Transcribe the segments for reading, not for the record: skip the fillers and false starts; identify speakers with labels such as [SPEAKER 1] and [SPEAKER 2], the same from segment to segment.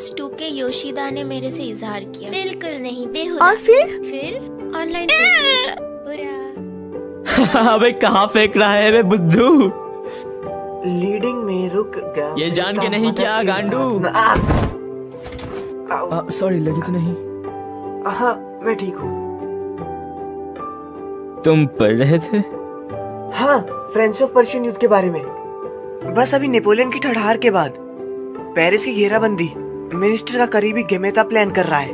[SPEAKER 1] Class 2 के Yoshida ने मेरे से इजहार किया। बिल्कुल नहीं, बेहुदा।
[SPEAKER 2] और फिर
[SPEAKER 1] ऑनलाइन बुरा।
[SPEAKER 3] अबे कहाँ फेंक रहा है बे बुद्धू?
[SPEAKER 4] लीडिंग में रुक गया।
[SPEAKER 3] ये जान के नहीं क्या गांडू? सॉरी, लगी तो नहीं?
[SPEAKER 4] हाँ, मैं ठीक हूँ।
[SPEAKER 3] तुम पढ़ रहे थे?
[SPEAKER 4] हाँ, फ्रेंच ऑफ पर्शियन युद्ध के बारे में। बस अभी नेपोलियन की ठड़हार के बाद पेरिस की घेराबंदी मिनिस्टर का करीबी गेमेता प्लान कर रहा है।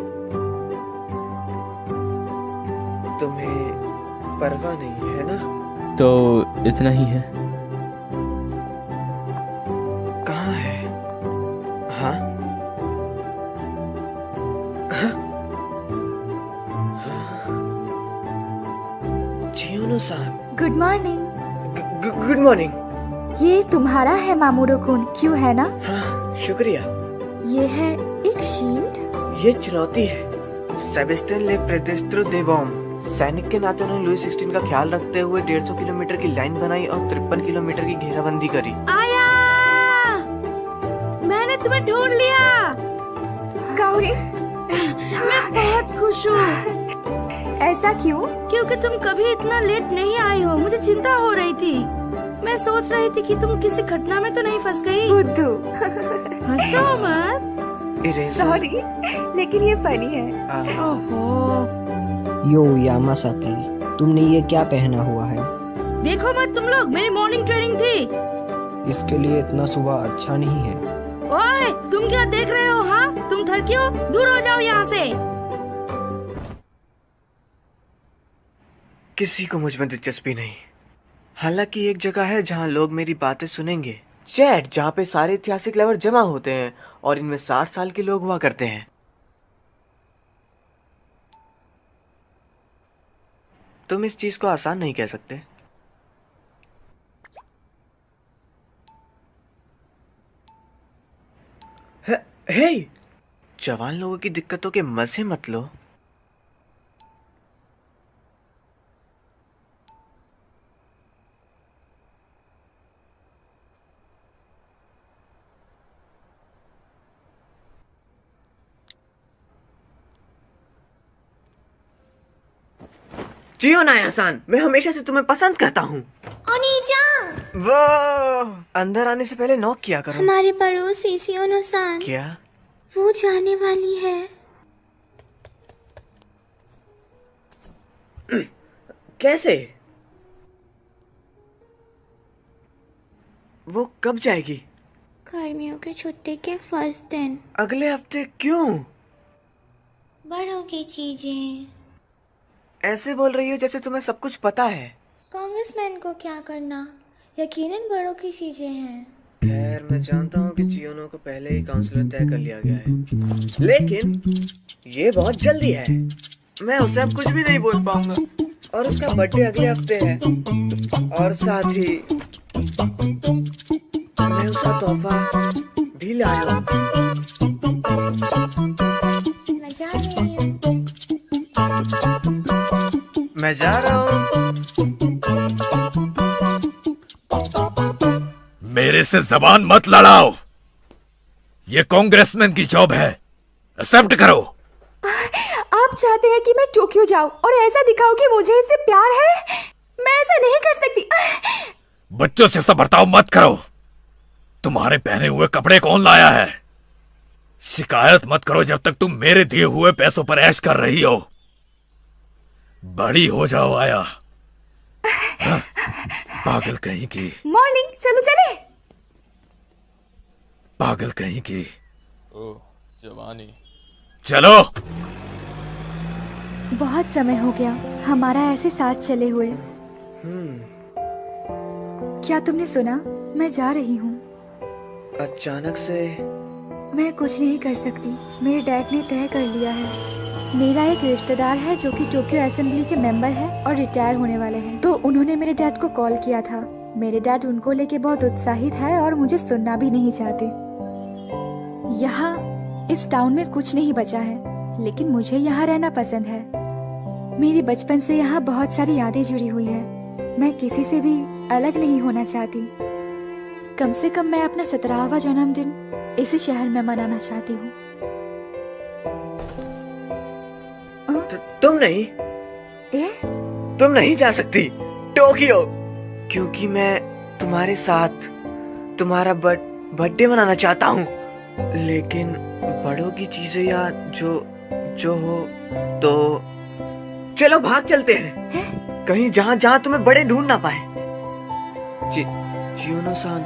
[SPEAKER 4] तुम्हें परवाह नहीं है ना?
[SPEAKER 3] तो इतना ही है।
[SPEAKER 4] कहाँ है? हाँ? जियोनो-सान।
[SPEAKER 2] Good morning.
[SPEAKER 4] Good morning.
[SPEAKER 2] ये तुम्हारा है मामूरो-कुन, क्यों है ना?
[SPEAKER 4] हाँ, शुक्रिया।
[SPEAKER 2] ये है एक शील्ड।
[SPEAKER 4] ये चुनौती है। सेबेस्टियन ले प्रेतेस्त्रो दे वॉम सैनिक के नाते उन्होंने लुई 16 का ख्याल रखते हुए 150 किलोमीटर की लाइन बनाई और 53 किलोमीटर की घेराबंदी करी।
[SPEAKER 5] आया, मैंने तुम्हें ढूंढ लिया।
[SPEAKER 2] गौरी,
[SPEAKER 5] मैं बहुत खुश हूँ।
[SPEAKER 2] ऐसा क्यों?
[SPEAKER 5] क्योंकि तुम कभी इतना लेट नहीं आई हो। मुझे चिंता हो रही थी। मैं सोच रही थी कि तुम किसी घटना में तो नहीं फंस गई।
[SPEAKER 2] बुद्धू।
[SPEAKER 5] हंसो मत।
[SPEAKER 2] सॉरी, लेकिन ये फनी है।
[SPEAKER 5] ओहो।
[SPEAKER 6] यो यामासाकी, तुमने ये क्या पहना हुआ है?
[SPEAKER 5] देखो मत तुम लोग, मेरी मॉर्निंग ट्रेनिंग थी।
[SPEAKER 6] इसके लिए इतना सुबह अच्छा नहीं है।
[SPEAKER 5] ओए, तुम क्या देख रहे हो? हाँ, तुम थरकी हो? दूर हो जाओ यहाँ से।
[SPEAKER 4] किसी को मुझ में दिलचस्पी नहीं। हालांकि एक जगह है जहाँ लोग मेरी बातें सुनेंगे। चैट, जहाँ पे सारे ऐतिहासिक लवर जमा होते हैं और इनमें 60 साल के लोग हुआ करते हैं। तुम इस चीज को आसान नहीं कह सकते। हे, जवान लोगों की दिक्कतों के मजे मत लो। जियो नायासान, मैं हमेशा से तुम्हें पसंद करता हूँ।
[SPEAKER 1] ओनीजान,
[SPEAKER 4] वो अंदर आने से पहले नॉक किया करो।
[SPEAKER 1] हमारे पड़ोसी सियोनो-सान,
[SPEAKER 4] क्या?
[SPEAKER 1] वो जाने वाली है।
[SPEAKER 4] कैसे? वो कब जाएगी?
[SPEAKER 1] गर्मियों की छुट्टी के फर्स्ट दिन।
[SPEAKER 4] अगले हफ्ते? क्यों?
[SPEAKER 1] बड़ों की चीजें।
[SPEAKER 4] ऐसे बोल रही हो जैसे तुम्हें सब कुछ पता है।
[SPEAKER 1] कांग्रेसमैन को क्या करना, यकीनन बड़ों की चीजें हैं।
[SPEAKER 4] खैर, मैं जानता हूँ कि चियोनो को पहले ही काउंसलर तय कर लिया गया है, लेकिन ये बहुत जल्दी है। मैं उसे अब कुछ भी नहीं बोल पाऊंगा और उसका बर्थडे अगले हफ्ते है। और साथ ही मैं उसका तोहफा भी लाया हूँ।
[SPEAKER 1] मैं जा रही हूँ।
[SPEAKER 4] मैं जा रहा हूँ।
[SPEAKER 7] मेरे से जबान मत लड़ाओ। ये कांग्रेसमैन की जॉब है, एक्सेप्ट करो।
[SPEAKER 2] आप चाहते हैं कि मैं टोक्यो जाऊं और ऐसा दिखाऊं कि मुझे इससे प्यार है? मैं ऐसा नहीं कर सकती।
[SPEAKER 7] बच्चों से ऐसा बर्ताव मत करो। तुम्हारे पहने हुए कपड़े कौन लाया है? शिकायत मत करो जब तक तुम मेरे दिए हुए पैसों पर ऐश कर रही हो। बड़ी हो जाओ आया। हाँ? पागल कहीं की।
[SPEAKER 2] मॉर्निंग, चलो चले।
[SPEAKER 7] पागल कहीं की।
[SPEAKER 8] ओह, जवानी।
[SPEAKER 7] चलो।
[SPEAKER 2] बहुत समय हो गया हमारा ऐसे साथ चले हुए। क्या तुमने सुना? मैं जा रही हूँ।
[SPEAKER 4] अचानक से?
[SPEAKER 2] मैं कुछ नहीं कर सकती। मेरे डैड ने तय कर लिया है। मेरा एक रिश्तेदार है जो कि टोक्यो असेंबली के मेंबर है और रिटायर होने वाले हैं, तो उन्होंने मेरे डैड को कॉल किया था। मेरे डैड उनको लेके बहुत उत्साहित है और मुझे सुनना भी नहीं चाहते। यहाँ इस टाउन में कुछ नहीं बचा है, लेकिन मुझे यहाँ रहना पसंद है। मेरी बचपन से यहाँ बहुत सारी यादें जुड़ी हुई हैं। मैं किसी से भी अलग नहीं होना चाहती। कम से कम मैं अपना 17वां जन्मदिन इसी शहर में मनाना चाहती हूँ।
[SPEAKER 4] तुम नहीं,
[SPEAKER 2] ए?
[SPEAKER 4] तुम नहीं जा सकती टोक्यो, क्योंकि मैं तुम्हारे साथ तुम्हारा बर्थडे मनाना चाहता हूँ। लेकिन बड़ों की चीजें या जो हो तो चलो भाग चलते हैं कहीं जहाँ जहाँ तुम्हें बड़े ढूंढ ना पाए। चियोनो-सान,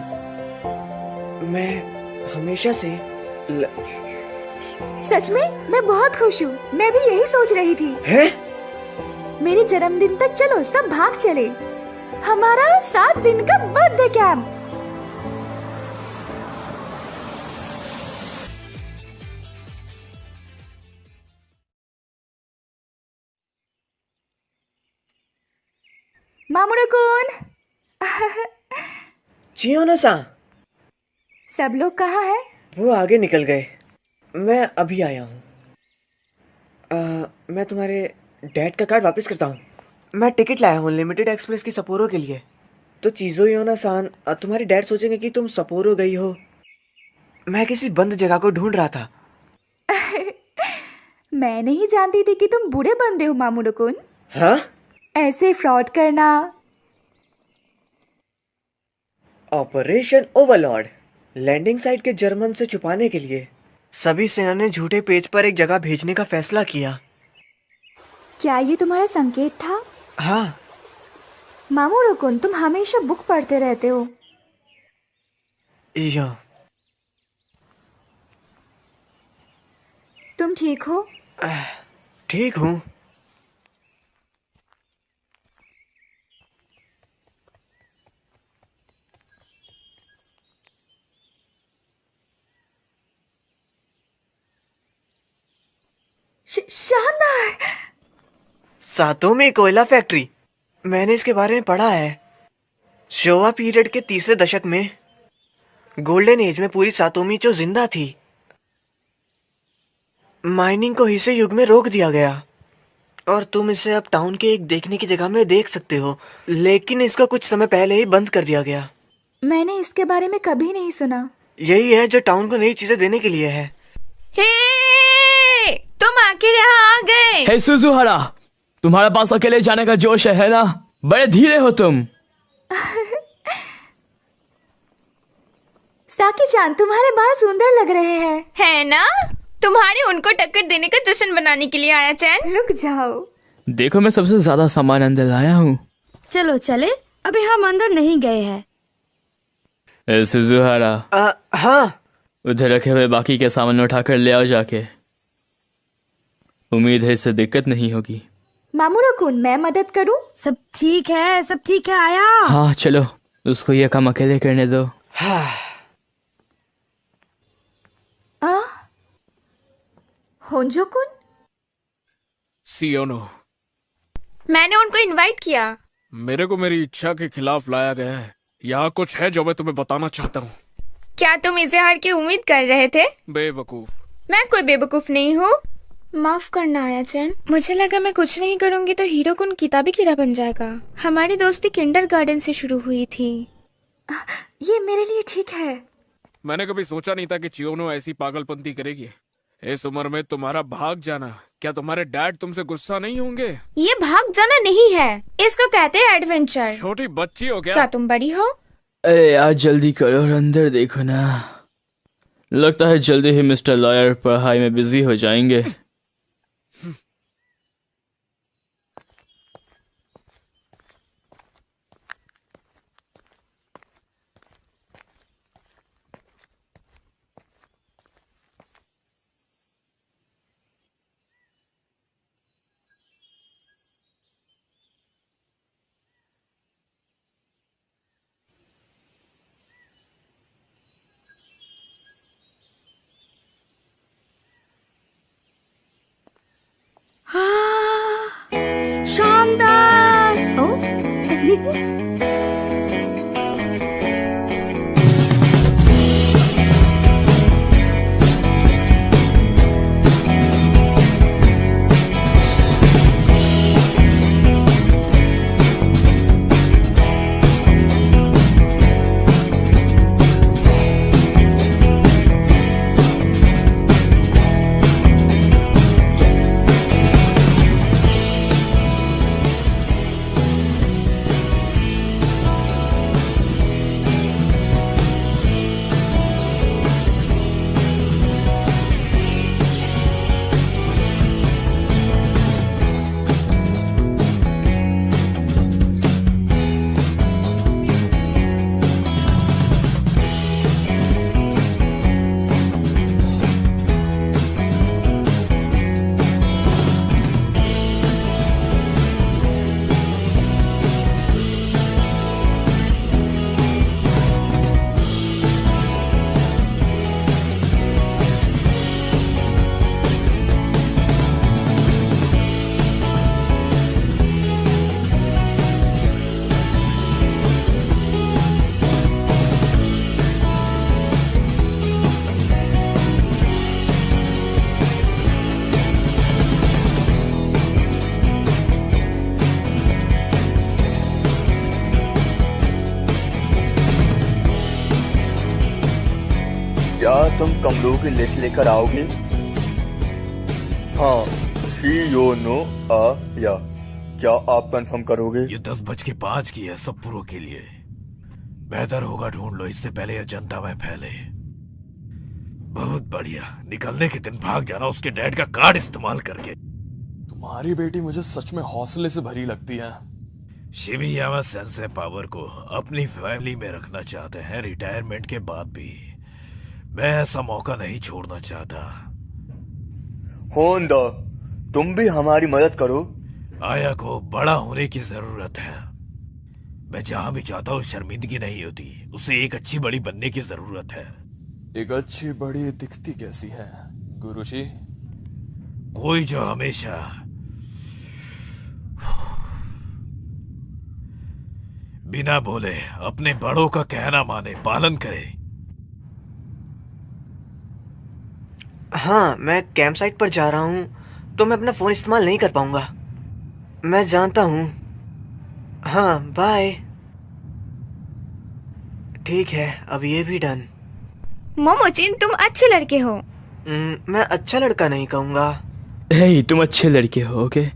[SPEAKER 4] मैं हमेशा से
[SPEAKER 2] सच में मैं बहुत खुश हूँ। मैं भी यही सोच रही थी।
[SPEAKER 4] है?
[SPEAKER 2] मेरे जन्मदिन तक चलो सब भाग चले। हमारा 7 दिन का बर्थडे कैंप। मामुरो-कुन।
[SPEAKER 4] चियोनो-सान,
[SPEAKER 2] सब लोग कहाँ हैं?
[SPEAKER 4] वो आगे निकल गए। मैं अभी आया हूँ। मैं तुम्हारे डैड का कार्ड वापस करता हूँ। मैं टिकट लाया हूँ लिमिटेड एक्सप्रेस की सपोरो के लिए। तो चियोनो-सान, तुम्हारे डैड सोचेंगे कि तुम सपोरो गई हो। मैं किसी बंद जगह को ढूंढ रहा था।
[SPEAKER 2] मैं नहीं जानती थी कि तुम बुरे बंदे हो मामुरो-कुन।
[SPEAKER 4] हाँ?
[SPEAKER 2] ऐसे फ्रॉड करना।
[SPEAKER 4] Operation Overlord. लैंडिंग साइट के जर्मन से छुपाने के लिए सभी सेना ने झूठे पेज पर एक जगह भेजने का फैसला किया।
[SPEAKER 2] क्या ये तुम्हारा संकेत था?
[SPEAKER 4] हाँ।
[SPEAKER 2] मामुरो-कुन, तुम हमेशा बुक पढ़ते रहते हो।
[SPEAKER 4] या।
[SPEAKER 2] तुम ठीक हो?
[SPEAKER 4] ठीक हूँ।
[SPEAKER 2] शानदार।
[SPEAKER 4] सातोमी कोयला फैक्ट्री। मैंने इसके बारे में पढ़ा है। शोवा पीरियड के तीसरे दशक में गोल्डन एज में पूरी सातोमी जो जिंदा थी। माइनिंग को हिसे युग में रोक दिया गया और तुम इसे अब टाउन के एक देखने की जगह में देख सकते हो, लेकिन इसका कुछ समय पहले ही बंद कर दिया गया।
[SPEAKER 2] मैंने इसके बारे में कभी नहीं सुना।
[SPEAKER 4] यही है जो टाउन को नई चीजें देने के लिए है।
[SPEAKER 1] हे, तुम आखिर यहाँ आ गए।
[SPEAKER 3] हे सुजुहारा, तुम्हारे पास अकेले जाने का जोश है ना? बड़े धीरे हो तुम।
[SPEAKER 2] साकी-चान, तुम्हारे बाल सुंदर लग रहे हैं।
[SPEAKER 1] है ना? तुम्हारे उनको टक्कर देने का जश्न बनाने के लिए आया चैन।
[SPEAKER 2] रुक जाओ।
[SPEAKER 3] देखो, मैं सबसे ज्यादा सामान अंदर लाया हूँ।
[SPEAKER 5] चलो चले, अभी हम अंदर नहीं गए हैं।
[SPEAKER 3] हे सुजुहारा,
[SPEAKER 4] हाँ।
[SPEAKER 3] उधर रखे हुए बाकी के सामान उठाकर ले आओ जाके। उम्मीद है इससे दिक्कत नहीं होगी।
[SPEAKER 2] मामुरो-कुन, मैं मदद करूं?
[SPEAKER 5] सब ठीक है आया।
[SPEAKER 3] हाँ चलो, उसको ये काम अकेले करने दो।
[SPEAKER 2] होंजो-कुन?
[SPEAKER 8] सियोनो,
[SPEAKER 1] मैंने उनको इनवाइट किया।
[SPEAKER 8] मेरे को मेरी इच्छा के खिलाफ लाया गया है। यहाँ कुछ है जो मैं तुम्हें बताना चाहता हूँ।
[SPEAKER 1] क्या तुम इजहार की उम्मीद कर रहे थे?
[SPEAKER 8] बेवकूफ।
[SPEAKER 1] मैं कोई बेवकूफ नहीं हूँ। माफ करना आया चैन, मुझे लगा मैं कुछ नहीं करूँगी तो हीरो-कुन किताबी कीड़ा बन जाएगा। हमारी दोस्ती किंडरगार्टन से शुरू हुई थी।
[SPEAKER 2] ये मेरे लिए ठीक है।
[SPEAKER 8] मैंने कभी सोचा नहीं था कि चियोनो ऐसी पागलपंती करेगी। इस उम्र में तुम्हारा भाग जाना, क्या तुम्हारे डैड तुमसे गुस्सा नहीं होंगे?
[SPEAKER 1] ये भाग जाना नहीं है, इसको कहते हैं एडवेंचर।
[SPEAKER 8] छोटी बच्ची हो क्या?
[SPEAKER 1] क्या तुम बड़ी हो?
[SPEAKER 3] अरे यार जल्दी करो और अंदर देखो ना। लगता है जल्दी ही मिस्टर लॉयर पढ़ाई में बिजी हो जाएंगे।
[SPEAKER 5] हाँ, शानदार। ओ
[SPEAKER 9] क्या तुम कमरों की लिस्ट लेकर आओगे? हाँ, शी यो नो आ या क्या आप कंफर्म करोगे?
[SPEAKER 7] ये 10:05 की है सबपुरों के लिए। बेहतर होगा ढूंढ लो इससे पहले यह जनता में फैले। बहुत बढ़िया, निकलने के दिन भाग जाना उसके डैड का कार्ड इस्तेमाल करके।
[SPEAKER 10] तुम्हारी बेटी मुझे सच में हौसले से भरी लगती है।
[SPEAKER 7] शिमियामा सेंसे पावर को अपनी फैमिली में रखना चाहते हैं रिटायरमेंट के बाद भी। मैं ऐसा मौका नहीं छोड़ना चाहता।
[SPEAKER 9] होंडा, तुम भी हमारी मदद करो।
[SPEAKER 7] आया को बड़ा होने की जरूरत है। मैं जहां भी जाता हूँ शर्मिंदगी नहीं होती। उसे एक अच्छी बड़ी बनने की जरूरत है।
[SPEAKER 10] एक अच्छी बड़ी दिखती कैसी है गुरुजी?
[SPEAKER 7] कोई जो हमेशा बिना बोले अपने बड़ों का कहना माने, पालन करे।
[SPEAKER 4] हाँ, मैं कैंप साइट पर जा रहा हूँ तो मैं अपना फोन इस्तेमाल नहीं कर पाऊंगा। मैं जानता हूँ। हाँ, बाय। ठीक है, अब ये भी डन।
[SPEAKER 1] मोमोचिन, तुम अच्छे लड़के हो।
[SPEAKER 4] मैं अच्छा लड़का नहीं कहूँगा।
[SPEAKER 3] हे, तुम अच्छे लड़के हो। ओके,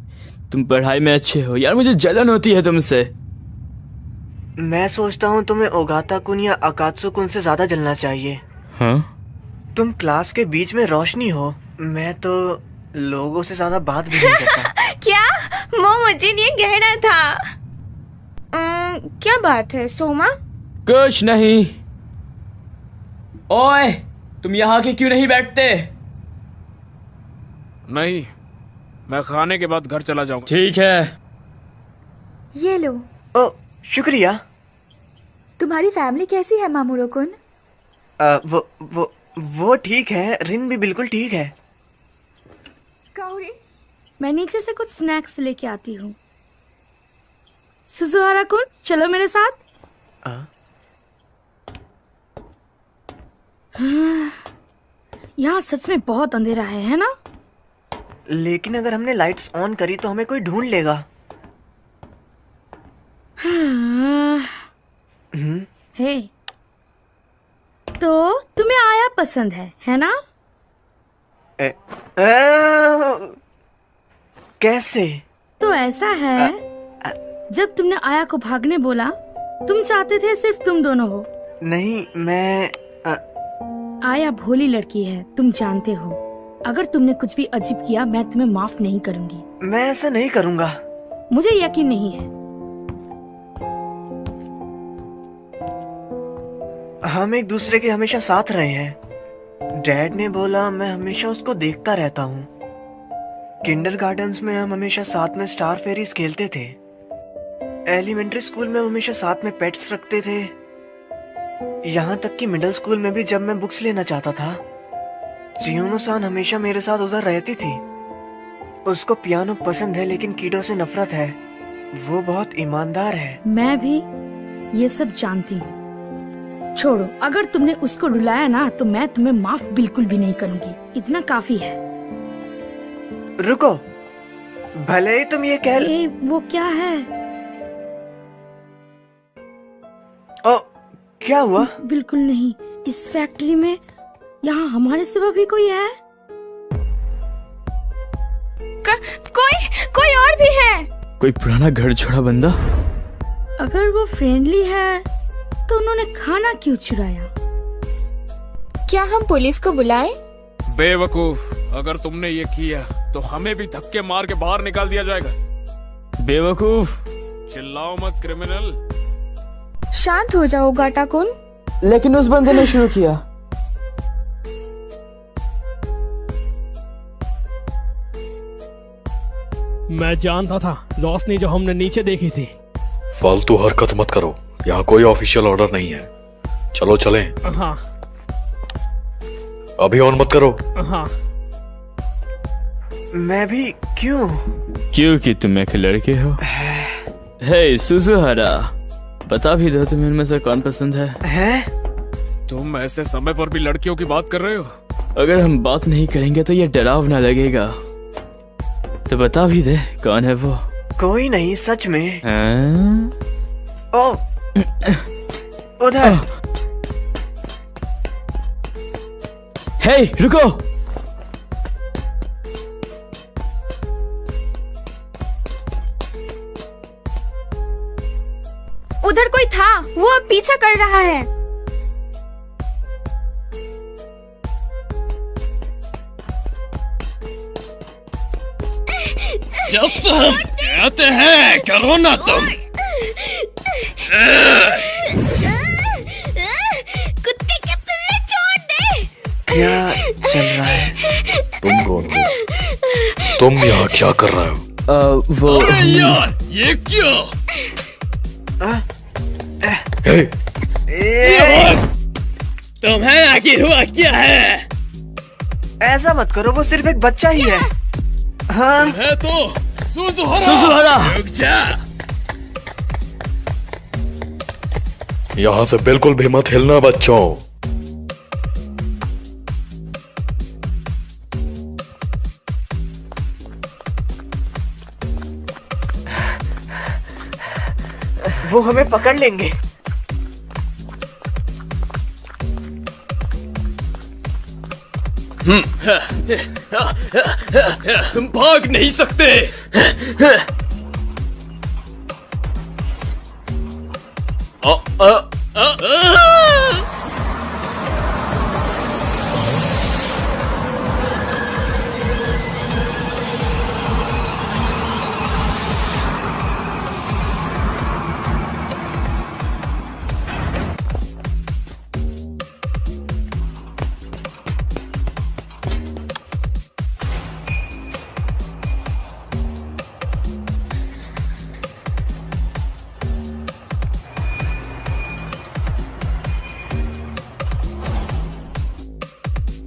[SPEAKER 3] तुम पढ़ाई में अच्छे हो। यार मुझे जलन होती है तुमसे।
[SPEAKER 4] मैं सोचता हूँ तुम्हें ओगाता कुन या अकात्सु कुन से ज्यादा जलना चाहिए।
[SPEAKER 3] हाँ?
[SPEAKER 4] तुम क्लास के बीच में रोशनी हो। मैं तो लोगों से ज्यादा बात भी नहीं करता।
[SPEAKER 1] क्या मोमोचिन, ये कहना था? क्या बात है सोमा?
[SPEAKER 3] कुछ नहीं। ओए, तुम यहाँ के क्यों नहीं बैठते?
[SPEAKER 8] नहीं, मैं खाने के बाद घर चला जाऊंगा।
[SPEAKER 3] ठीक है।
[SPEAKER 2] ये लो।
[SPEAKER 4] ओ, शुक्रिया।
[SPEAKER 2] तुम्हारी फैमिली कैसी है मामूरो कुन?
[SPEAKER 4] वो ठीक है। रिन भी बिल्कुल ठीक है।
[SPEAKER 5] काओरी, मैं नीचे से कुछ स्नैक्स लेके आती हूँ। सुजुहारा कुन, चलो मेरे साथ। यहाँ सच में बहुत अंधेरा है ना?
[SPEAKER 4] लेकिन अगर हमने लाइट्स ऑन करी तो हमें कोई ढूंढ लेगा।
[SPEAKER 5] हे, तो तुम्हें आया पसंद है ना?
[SPEAKER 4] कैसे?
[SPEAKER 5] तो ऐसा है, जब तुमने आया को भागने बोला, तुम चाहते थे सिर्फ तुम दोनों हो।
[SPEAKER 4] नहीं, मैं
[SPEAKER 5] आया भोली लड़की है, तुम जानते हो। अगर तुमने कुछ भी अजीब किया, मैं तुम्हें माफ नहीं करूंगी।
[SPEAKER 4] मैं ऐसा नहीं करूंगा।
[SPEAKER 5] मुझे यकीन नहीं है।
[SPEAKER 4] हम एक दूसरे के हमेशा साथ रहे हैं। डैड ने बोला, मैं हमेशा उसको देखता रहता हूँ। किंडरगार्टन्स में हम हमेशा साथ में स्टार फेरीज खेलते थे। एलिमेंट्री स्कूल में हम हमेशा साथ में पेट्स रखते थे। यहाँ तक कि मिडिल स्कूल में भी जब मैं बुक्स लेना चाहता था, चियोनो-सान हमेशा मेरे साथ उधर रहती थी। उसको पियानो पसंद है लेकिन कीडो से नफरत है। वो बहुत ईमानदार है।
[SPEAKER 5] मैं भी ये सब जानती हूँ। छोड़ो, अगर तुमने उसको रुलाया ना तो मैं तुम्हें माफ बिल्कुल भी नहीं करूंगी। इतना काफी है।
[SPEAKER 4] रुको, भले ही तुम ये कह
[SPEAKER 5] वो क्या है?
[SPEAKER 4] ओ, क्या हुआ?
[SPEAKER 5] बिल्कुल नहीं। इस फैक्ट्री में यहाँ हमारे सिवा भी कोई है?
[SPEAKER 1] कोई और भी है?
[SPEAKER 3] कोई पुराना घर छोड़ा बंदा?
[SPEAKER 5] अगर वो फ्रेंडली है तो उन्होंने खाना क्यों चुराया?
[SPEAKER 1] क्या हम पुलिस को बुलाएं?
[SPEAKER 8] बेवकूफ, अगर तुमने ये किया तो हमें भी धक्के मार के बाहर निकाल दिया जाएगा।
[SPEAKER 3] बेवकूफ,
[SPEAKER 8] चिल्लाओ मत क्रिमिनल।
[SPEAKER 1] शांत हो जाओ गाटा कुन।
[SPEAKER 11] लेकिन उस बंदे ने शुरू किया।
[SPEAKER 12] मैं जानता था, रोशनी जो हमने नीचे देखी थी।
[SPEAKER 13] फालतू हरकत मत करो, यहाँ कोई ऑफिशियल ऑर्डर नहीं है। चलो चलें।
[SPEAKER 12] हाँ।
[SPEAKER 13] अभी ऑन मत करो।
[SPEAKER 12] हाँ।
[SPEAKER 4] मैं भी क्यों?
[SPEAKER 3] क्योंकि तुम एक लड़के हो। हे सुजुहारा, बता भी दो तुम्हें उनमें से कौन पसंद है?
[SPEAKER 8] तुम ऐसे समय पर भी लड़कियों की बात कर रहे हो?
[SPEAKER 3] अगर हम बात नहीं करेंगे तो ये डरावना लगेगा। तो बता भी दे कौन है वो?
[SPEAKER 4] कोई नहीं, सच में।
[SPEAKER 3] ओ,
[SPEAKER 4] उधर।
[SPEAKER 3] हे रुको।
[SPEAKER 1] उधर कोई था, वो अब पीछा कर रहा है।
[SPEAKER 12] कहते हैं करो ना तुम।
[SPEAKER 1] कुत्ते के पिल्ले छोड़ दे।
[SPEAKER 4] क्या चल रहा है?
[SPEAKER 13] तुम कौन हो? तुम यहाँ क्या कर रहे हो?
[SPEAKER 3] वो
[SPEAKER 12] अरे यार ये क्या? तुम्हें आखिर हुआ क्या है?
[SPEAKER 4] ऐसा मत करो, वो सिर्फ एक बच्चा ही है। हाँ
[SPEAKER 12] है तो सुजुहरा रुक जा।
[SPEAKER 13] यहाँ से बिल्कुल भी मत हिलना बच्चों।
[SPEAKER 4] वो हमें पकड़ लेंगे।
[SPEAKER 12] तुम भाग नहीं सकते।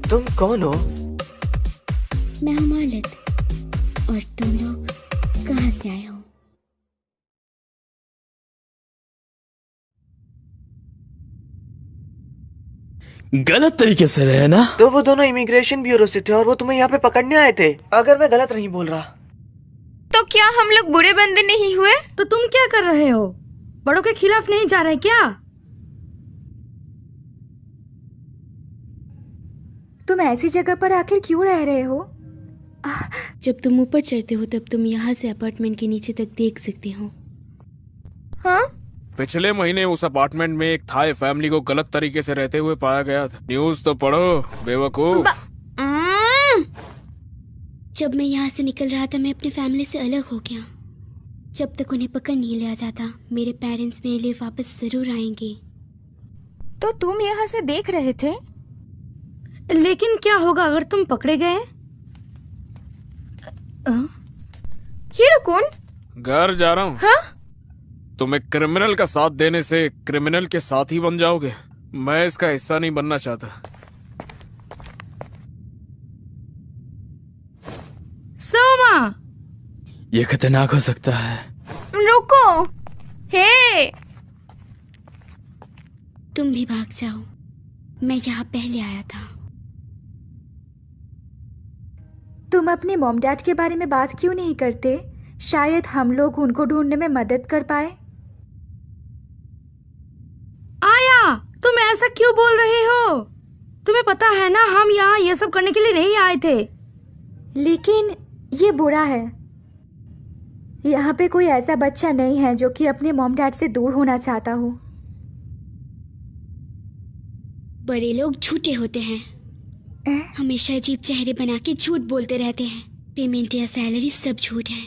[SPEAKER 4] तुम कौन हो?
[SPEAKER 14] मैं हूँ मालिक। और तुम लोग कहाँ से आए हो?
[SPEAKER 3] गलत तरीके से रहे ना?
[SPEAKER 4] तो वो दोनों इमिग्रेशन ब्यूरो से थे और वो तुम्हें यहाँ पे पकड़ने आए थे, अगर मैं गलत नहीं बोल रहा।
[SPEAKER 1] तो क्या हम लोग बुरे बंदे नहीं हुए?
[SPEAKER 5] तो तुम क्या कर रहे हो? बड़ों के खिलाफ नहीं जा रहे क्या?
[SPEAKER 2] तुम ऐसी जगह पर आखिर क्यों रह रहे हो?
[SPEAKER 14] जब तुम ऊपर चढ़ते हो तब तुम यहाँ से अपार्टमेंट के नीचे तक देख सकते हो।
[SPEAKER 1] हाँ?
[SPEAKER 8] पिछले महीने उस अपार्टमेंट में एक थाई फैमिली को गलत तरीके से रहते हुए पाया गया था। न्यूज़ तो पढ़ो बेवकूफ।
[SPEAKER 14] जब मैं यहाँ से निकल रहा था मैं अपनी फैमिली से अलग हो गया। जब तक उन्हें पकड़ नहीं लिया जाता मेरे पेरेंट्स मेरे लिए वापस जरूर आएंगे।
[SPEAKER 1] तो तुम यहाँ से देख रहे थे?
[SPEAKER 5] लेकिन क्या होगा अगर तुम पकड़े गए?
[SPEAKER 1] हीरो-कुन?
[SPEAKER 8] घर जा रहा हूँ।
[SPEAKER 1] हाँ?
[SPEAKER 8] तुम एक क्रिमिनल का साथ देने से क्रिमिनल के साथ ही बन जाओगे। मैं इसका हिस्सा नहीं बनना चाहता।
[SPEAKER 5] सोमा,
[SPEAKER 3] ये खतरनाक हो सकता है।
[SPEAKER 1] रुको। हे,
[SPEAKER 14] तुम भी भाग जाओ। मैं यहाँ पहले आया था।
[SPEAKER 2] तुम अपने मॉम डैड के बारे में बात क्यों नहीं करते? शायद हम लोग उनको ढूंढने में मदद कर पाए।
[SPEAKER 5] आया, तुम ऐसा क्यों बोल रहे हो? तुम्हें पता है ना हम यहाँ ये सब करने के लिए नहीं आए थे।
[SPEAKER 2] लेकिन ये बुरा है। यहाँ पे कोई ऐसा बच्चा नहीं है जो कि अपने मॉम डैड से दूर होना चाहता हो।
[SPEAKER 14] बड़े लोग झूठे होते हैं। हमेशा अजीब चेहरे बना के झूठ बोलते रहते हैं। पेमेंट या सैलरी सब झूठ है।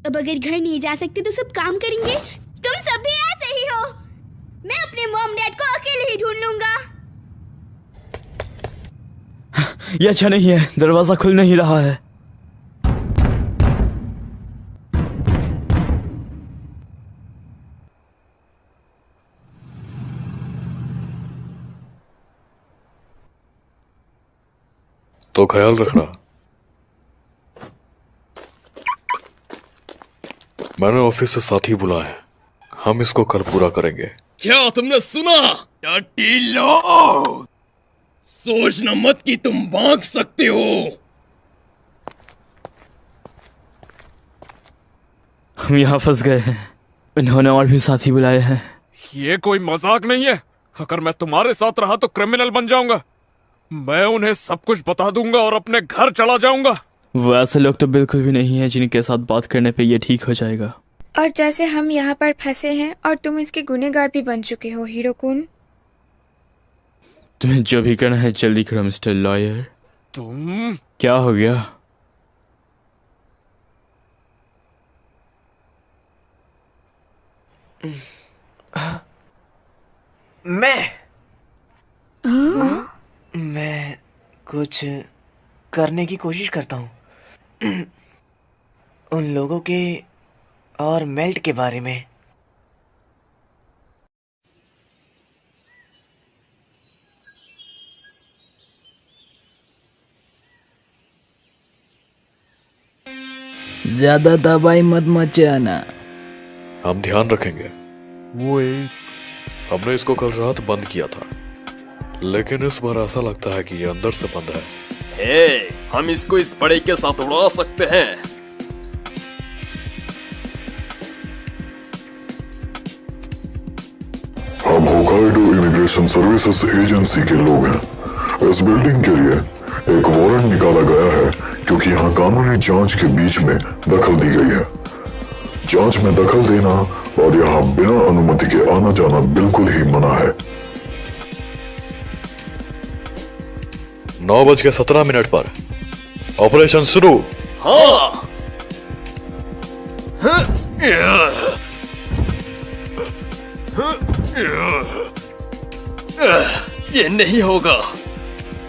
[SPEAKER 14] अब अगर घर नहीं जा सकते तो सब काम करेंगे। तुम सब भी ऐसे ही हो। मैं अपने मॉम डैड को अकेले ही ढूंढ लूंगा।
[SPEAKER 3] ये अच्छा नहीं है, दरवाजा खुल नहीं रहा है।
[SPEAKER 13] तो ख्याल रखना। मैंने ऑफिस से साथी बुलाए हैं, हम इसको कल पूरा करेंगे।
[SPEAKER 12] क्या तुमने सुना? लो सोचना मत कि तुम भाग सकते हो।
[SPEAKER 3] हम यहाँ फंस गए हैं। इन्होंने और भी साथी बुलाए हैं।
[SPEAKER 8] ये कोई मजाक नहीं है। अगर मैं तुम्हारे साथ रहा तो क्रिमिनल बन जाऊंगा। मैं उन्हें सब कुछ बता दूंगा और अपने घर चला जाऊंगा।
[SPEAKER 3] वो ऐसे लोग तो बिल्कुल भी नहीं है जिनके साथ बात करने पे ये ठीक हो जाएगा।
[SPEAKER 1] और जैसे हम यहाँ पर फंसे हैं और तुम इसके गुनहगार भी बन चुके हो हीरोकुन।
[SPEAKER 3] तुम्हें जो भी करना है जल्दी करो मिस्टर लॉयर।
[SPEAKER 8] तुम
[SPEAKER 3] क्या हो गया?
[SPEAKER 4] मैं कुछ करने की कोशिश करता हूँ उन लोगों के और मेल्ट के बारे में।
[SPEAKER 11] ज्यादा दवाई मत मचाना।
[SPEAKER 13] हम ध्यान रखेंगे।
[SPEAKER 10] वो एक
[SPEAKER 13] हमने इसको कल रात बंद किया था, लेकिन इस बार ऐसा लगता है कि ये अंदर से बंद है।
[SPEAKER 15] हम इसको इस बड़े के साथ उड़ा सकते हैं।
[SPEAKER 16] हम होकाइडो इमिग्रेशन सर्विसेज एजेंसी के लोग हैं। इस बिल्डिंग के लिए एक वारंट निकाला गया है क्योंकि यहाँ कानूनी जांच के बीच में दखल दी गई है। जांच में दखल देना और यहाँ बिना अनुमति के आना जाना बिल्कुल ही मना है।
[SPEAKER 13] 9:17 पर ऑपरेशन शुरू।
[SPEAKER 15] हाँ। ये नहीं होगा,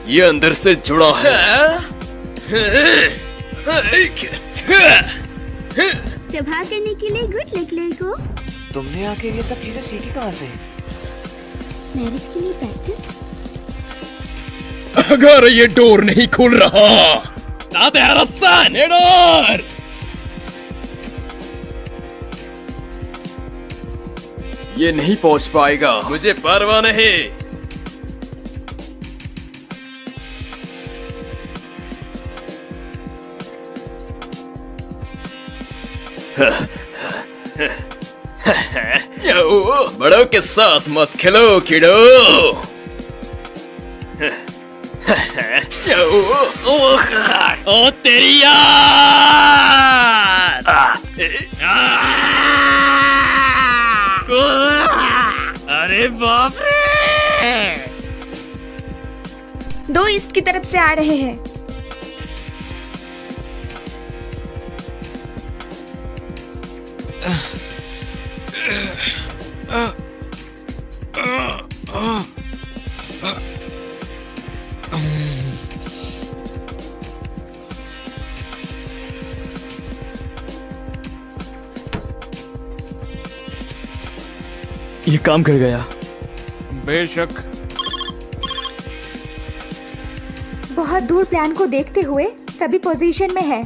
[SPEAKER 15] ये अंदर से जुड़ा है।
[SPEAKER 14] तबाह करने के लिए गुड लक लड़को।
[SPEAKER 4] तुमने आखिर ये सब चीजें सीखी कहाँ से?
[SPEAKER 14] मैरिज के लिए प्रैक्टिस।
[SPEAKER 15] अगर ये डोर नहीं खुल रहा डोर। ये नहीं पहुंच पाएगा, मुझे परवाह नहीं। बड़ों के साथ मत खेलो किडो। ओ तेरी याद। अरे बाप रे।
[SPEAKER 1] 2 ईस्ट की तरफ से आ रहे हैं।
[SPEAKER 3] ये काम कर गया।
[SPEAKER 8] बेशक।
[SPEAKER 2] बहुत दूर प्लान को देखते हुए सभी पोजीशन में है।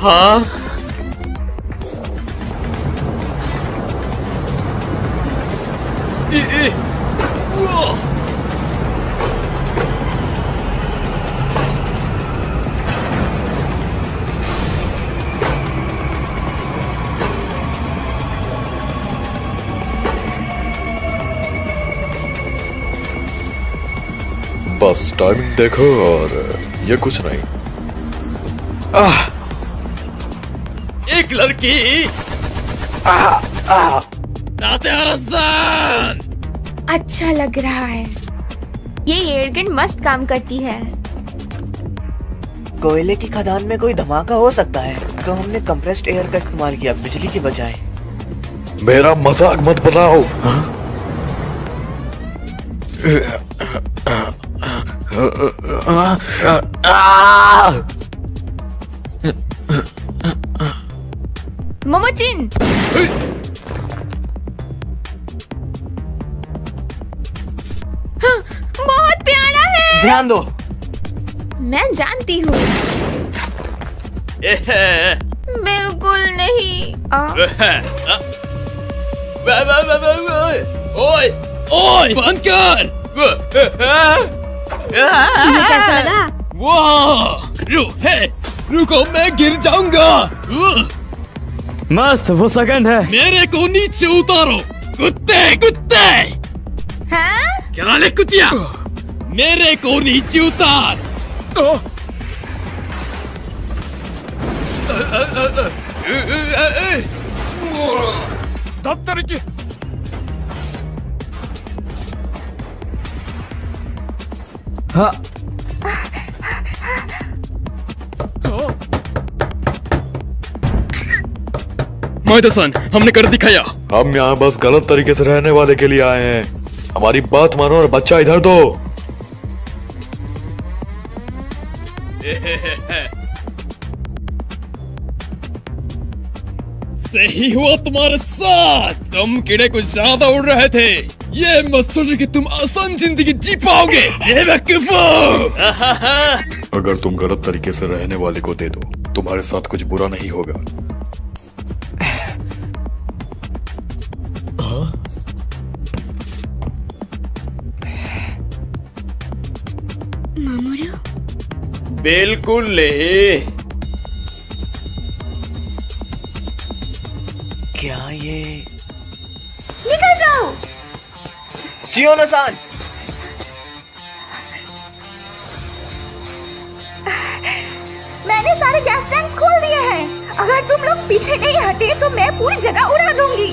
[SPEAKER 15] हाँ।
[SPEAKER 13] बस टाइमिंग देखो और ये कुछ नहीं।
[SPEAKER 15] एक लड़की
[SPEAKER 1] अच्छा लग रहा है। ये एयरगन मस्त काम करती है।
[SPEAKER 4] कोयले की खदान में कोई धमाका हो सकता है, तो हमने कंप्रेस्ड एयर का इस्तेमाल किया बिजली के बजाय।
[SPEAKER 13] मेरा मजाक मत बनाओ।
[SPEAKER 1] मोमोचिन, हाँ, बहुत प्यारा है।
[SPEAKER 4] ध्यान दो।
[SPEAKER 1] मैं जानती हूँ। बिल्कुल नहीं।
[SPEAKER 15] ओए ओए बंद कर।
[SPEAKER 5] कैसा लगा?
[SPEAKER 15] वाह, रुको मैं गिर जाऊंगा।
[SPEAKER 3] मस्त, वो सेकंड है।
[SPEAKER 15] मेरे को नीचे उतारो कुत्ते कुत्ते।
[SPEAKER 1] हाँ?
[SPEAKER 15] क्या ले कुतिया, मेरे को नीचे उतार।
[SPEAKER 8] दफ्तर की
[SPEAKER 3] हाँ।
[SPEAKER 15] माइदा-सान, हमने कर दिखाया।
[SPEAKER 13] हम यहाँ बस गलत तरीके से रहने वाले के लिए आए हैं। हमारी बात मानो और बच्चा इधर दो।
[SPEAKER 15] सही हुआ तुम्हारे साथ। तुम कीड़े कुछ ज्यादा उड़ रहे थे। ये मत सोचो कि तुम आसान जिंदगी जी पाओगे।
[SPEAKER 13] अगर तुम गलत तरीके से रहने वाले को दे दो, तुम्हारे साथ कुछ बुरा नहीं होगा।
[SPEAKER 15] मामूरो बिल्कुल ले।
[SPEAKER 4] क्या ये?
[SPEAKER 1] निकल जाओ।
[SPEAKER 4] चियोनो-सान,
[SPEAKER 2] मैंने सारे गैस टैंक्स खोल दिए हैं। अगर तुम लोग पीछे नहीं हटे तो मैं पूरी जगह उड़ा दूंगी।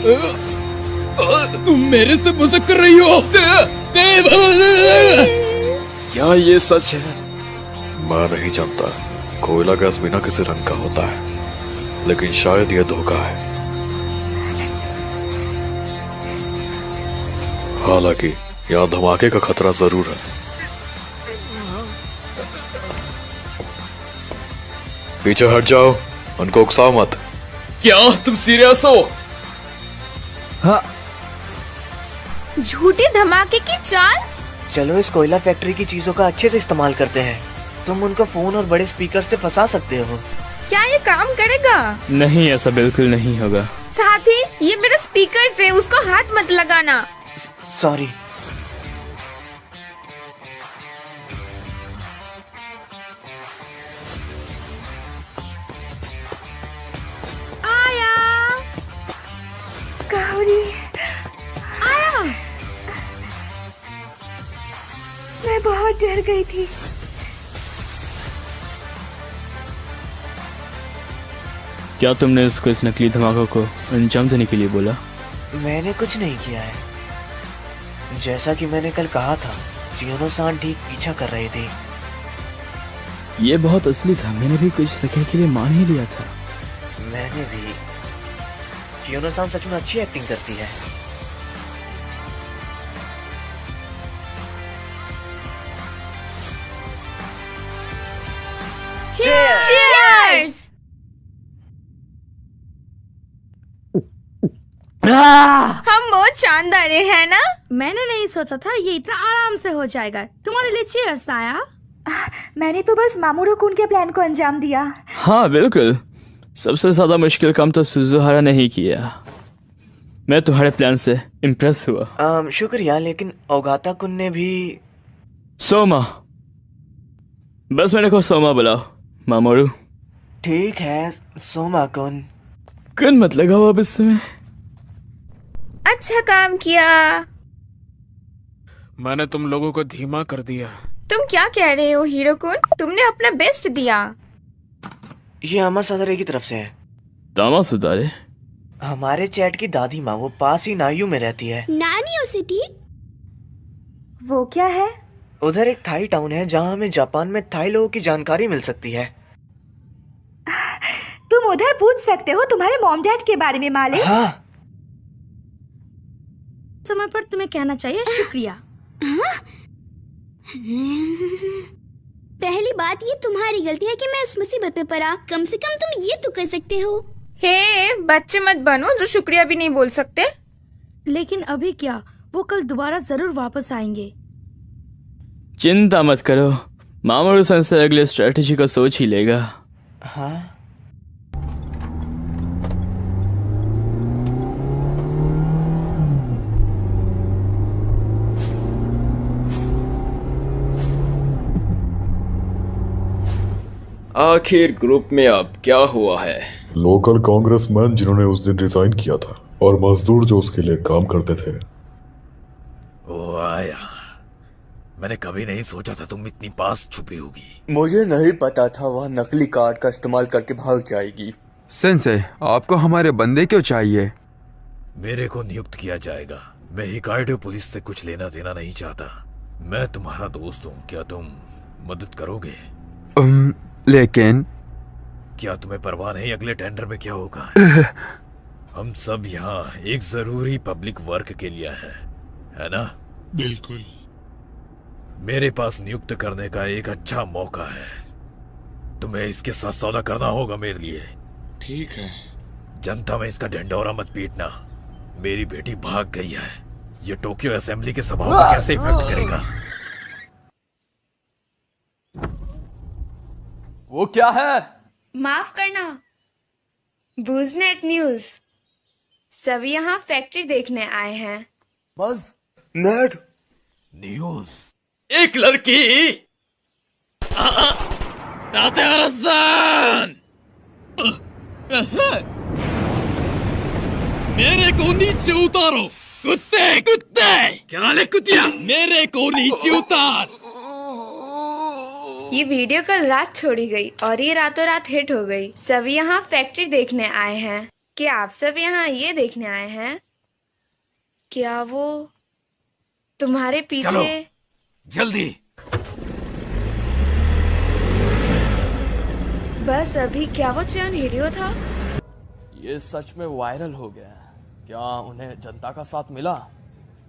[SPEAKER 15] तुम मेरे से मजाक कर रही हो?
[SPEAKER 13] क्या ये सच है? मैं नहीं जानता। कोयला गैस बिना किसी रंग का होता है, लेकिन शायद यह धोखा है। हालांकि यहाँ धमाके का खतरा जरूर है। पीछे हट जाओ, उनको उकसाओ मत।
[SPEAKER 15] क्या तुम सीरियस हो?
[SPEAKER 3] हाँ।
[SPEAKER 1] झूठे धमाके की चाल।
[SPEAKER 4] चलो इस कोयला फैक्ट्री की चीजों का अच्छे से इस्तेमाल करते हैं। तुम उनको फोन और बड़े स्पीकर से फंसा सकते हो।
[SPEAKER 1] क्या ये काम करेगा?
[SPEAKER 3] नहीं, ऐसा बिल्कुल नहीं होगा।
[SPEAKER 1] साथी, ये मेरा स्पीकर से, उसको हाथ मत लगाना।
[SPEAKER 4] सॉरी।
[SPEAKER 1] आया।
[SPEAKER 2] कावरी,
[SPEAKER 1] आया।
[SPEAKER 2] मैं बहुत डर गई थी।
[SPEAKER 3] क्या तुमने इसको इस नकली धमाके को अंजाम देने के लिए बोला?
[SPEAKER 4] मैंने कुछ नहीं किया है। जैसा कि मैंने कल कहा था, चियोनो-सान ठीक पीछा कर रहे थे।
[SPEAKER 3] ये बहुत असली था। मैंने भी कुछ सेकंड के लिए मान ही लिया था।
[SPEAKER 4] मैंने भी। चियोनो-सान सच में अच्छी एक्टिंग करती है।
[SPEAKER 1] Cheers! हम बहुत शानदार है ना?
[SPEAKER 5] मैंने नहीं सोचा था ये इतना आराम से हो जाएगा। तुम्हारे लिए चीयर्स आया।
[SPEAKER 2] मैंने तो बस मामूरो-कुन के प्लान को अंजाम दिया।
[SPEAKER 3] हाँ बिल्कुल, सबसे ज्यादा मुश्किल काम तो सुजुहारा ने ही किया। मैं तुम्हारे प्लान से इम्प्रेस हुआ।
[SPEAKER 4] शुक्रिया, लेकिन ओगाता-कुन ने भी।
[SPEAKER 3] सोमा, बस मेरे को सोमा बुलाओ। मामोरू।
[SPEAKER 4] ठीक है सोमा-कुन।
[SPEAKER 3] कुन मत लगाओ अब इस समय।
[SPEAKER 1] अच्छा काम किया।
[SPEAKER 8] मैंने तुम लोगों को धीमा कर दिया।
[SPEAKER 1] तुम क्या कह रहे हो हीरोकुन? तुमने अपना बेस्ट दिया।
[SPEAKER 4] ये अम्मा सदारे की तरफ से है।
[SPEAKER 3] तामा सुधारे?
[SPEAKER 4] हमारे चैट की दादी माँ, वो पास ही नायू में रहती है।
[SPEAKER 14] नानियो सिटी?
[SPEAKER 2] वो क्या है?
[SPEAKER 4] उधर एक थाई टाउन है जहाँ हमें जापान में थाई लोगों की जानकारी मिल सकती है।
[SPEAKER 2] तुम उधर पूछ सकते हो तुम्हारे मॉम डैड के बारे में मालिक।
[SPEAKER 4] हाँ।
[SPEAKER 5] समय पर तुम्हें कहना चाहिए शुक्रिया।
[SPEAKER 14] पहली बात ये तुम्हारी गलती है कि मैं इस मुसीबत में पड़ा। कम से कम तुम ये तो कर सकते हो।
[SPEAKER 1] हे, बच्चे मत बनो जो शुक्रिया भी नहीं बोल सकते।
[SPEAKER 5] लेकिन अभी क्या, वो कल दोबारा जरूर वापस आएंगे।
[SPEAKER 3] चिंता मत करो, मामोरू संसे अगले स्ट्रेटेजी को सोच ही लेगा।
[SPEAKER 4] हाँ।
[SPEAKER 17] आखिर ग्रुप में अब क्या हुआ है?
[SPEAKER 16] लोकल कांग्रेसमैन जिन्होंने उस दिन रिजाइन किया था और मजदूर जो उसके लिए काम करते थे,
[SPEAKER 7] वो आया। मैंने कभी नहीं सोचा था तुम इतनी पास छुपी होगी।
[SPEAKER 9] मुझे नहीं पता था वह नकली कार्ड का इस्तेमाल करके भाग जाएगी।
[SPEAKER 18] सेंसे, आपको हमारे बंदे क्यों चाहिए?
[SPEAKER 7] मेरे को नियुक्त किया जाएगा। मैं हिकाइडो पुलिस से कुछ लेना देना नहीं चाहता। मैं तुम्हारा दोस्त हूँ, क्या तुम मदद करोगे?
[SPEAKER 18] लेकिन
[SPEAKER 7] क्या तुम्हें परवाह नहीं अगले टेंडर में क्या होगा? हम सब यहाँ एक जरूरी पब्लिक वर्क के लिए हैं, है ना?
[SPEAKER 19] बिल्कुल।
[SPEAKER 7] मेरे पास नियुक्त करने का एक अच्छा मौका है। तुम्हें इसके साथ सौदा करना होगा मेरे लिए।
[SPEAKER 19] ठीक है।
[SPEAKER 7] जनता में इसका ढिंढोरा मत पीटना। मेरी बेटी भाग गई है। ये टोक्यो असेंबली के स्वभाव को कैसे इफेक्ट करेगा?
[SPEAKER 3] वो क्या है?
[SPEAKER 1] माफ करना, बूजनेट न्यूज। सब यहाँ फैक्ट्री देखने आए हैं।
[SPEAKER 19] बस
[SPEAKER 9] नेट
[SPEAKER 7] न्यूज।
[SPEAKER 15] एक लड़की ताते-अरसान! मेरे को नीचे उतारो कुत्ते कुत्ते! क्या ले कुतिया, मेरे को नीचे उतार।
[SPEAKER 1] ये वीडियो कल रात छोड़ी गई और ये रातों रात हिट हो गई। सब यहाँ फैक्ट्री देखने आए हैं। क्या आप सब यहाँ ये देखने आए हैं? क्या वो तुम्हारे पीछे?
[SPEAKER 7] चलो, जल्दी।
[SPEAKER 1] बस अभी क्या वो चैन हीरो था?
[SPEAKER 3] ये सच में वायरल हो गया। क्या उन्हें जनता का साथ मिला?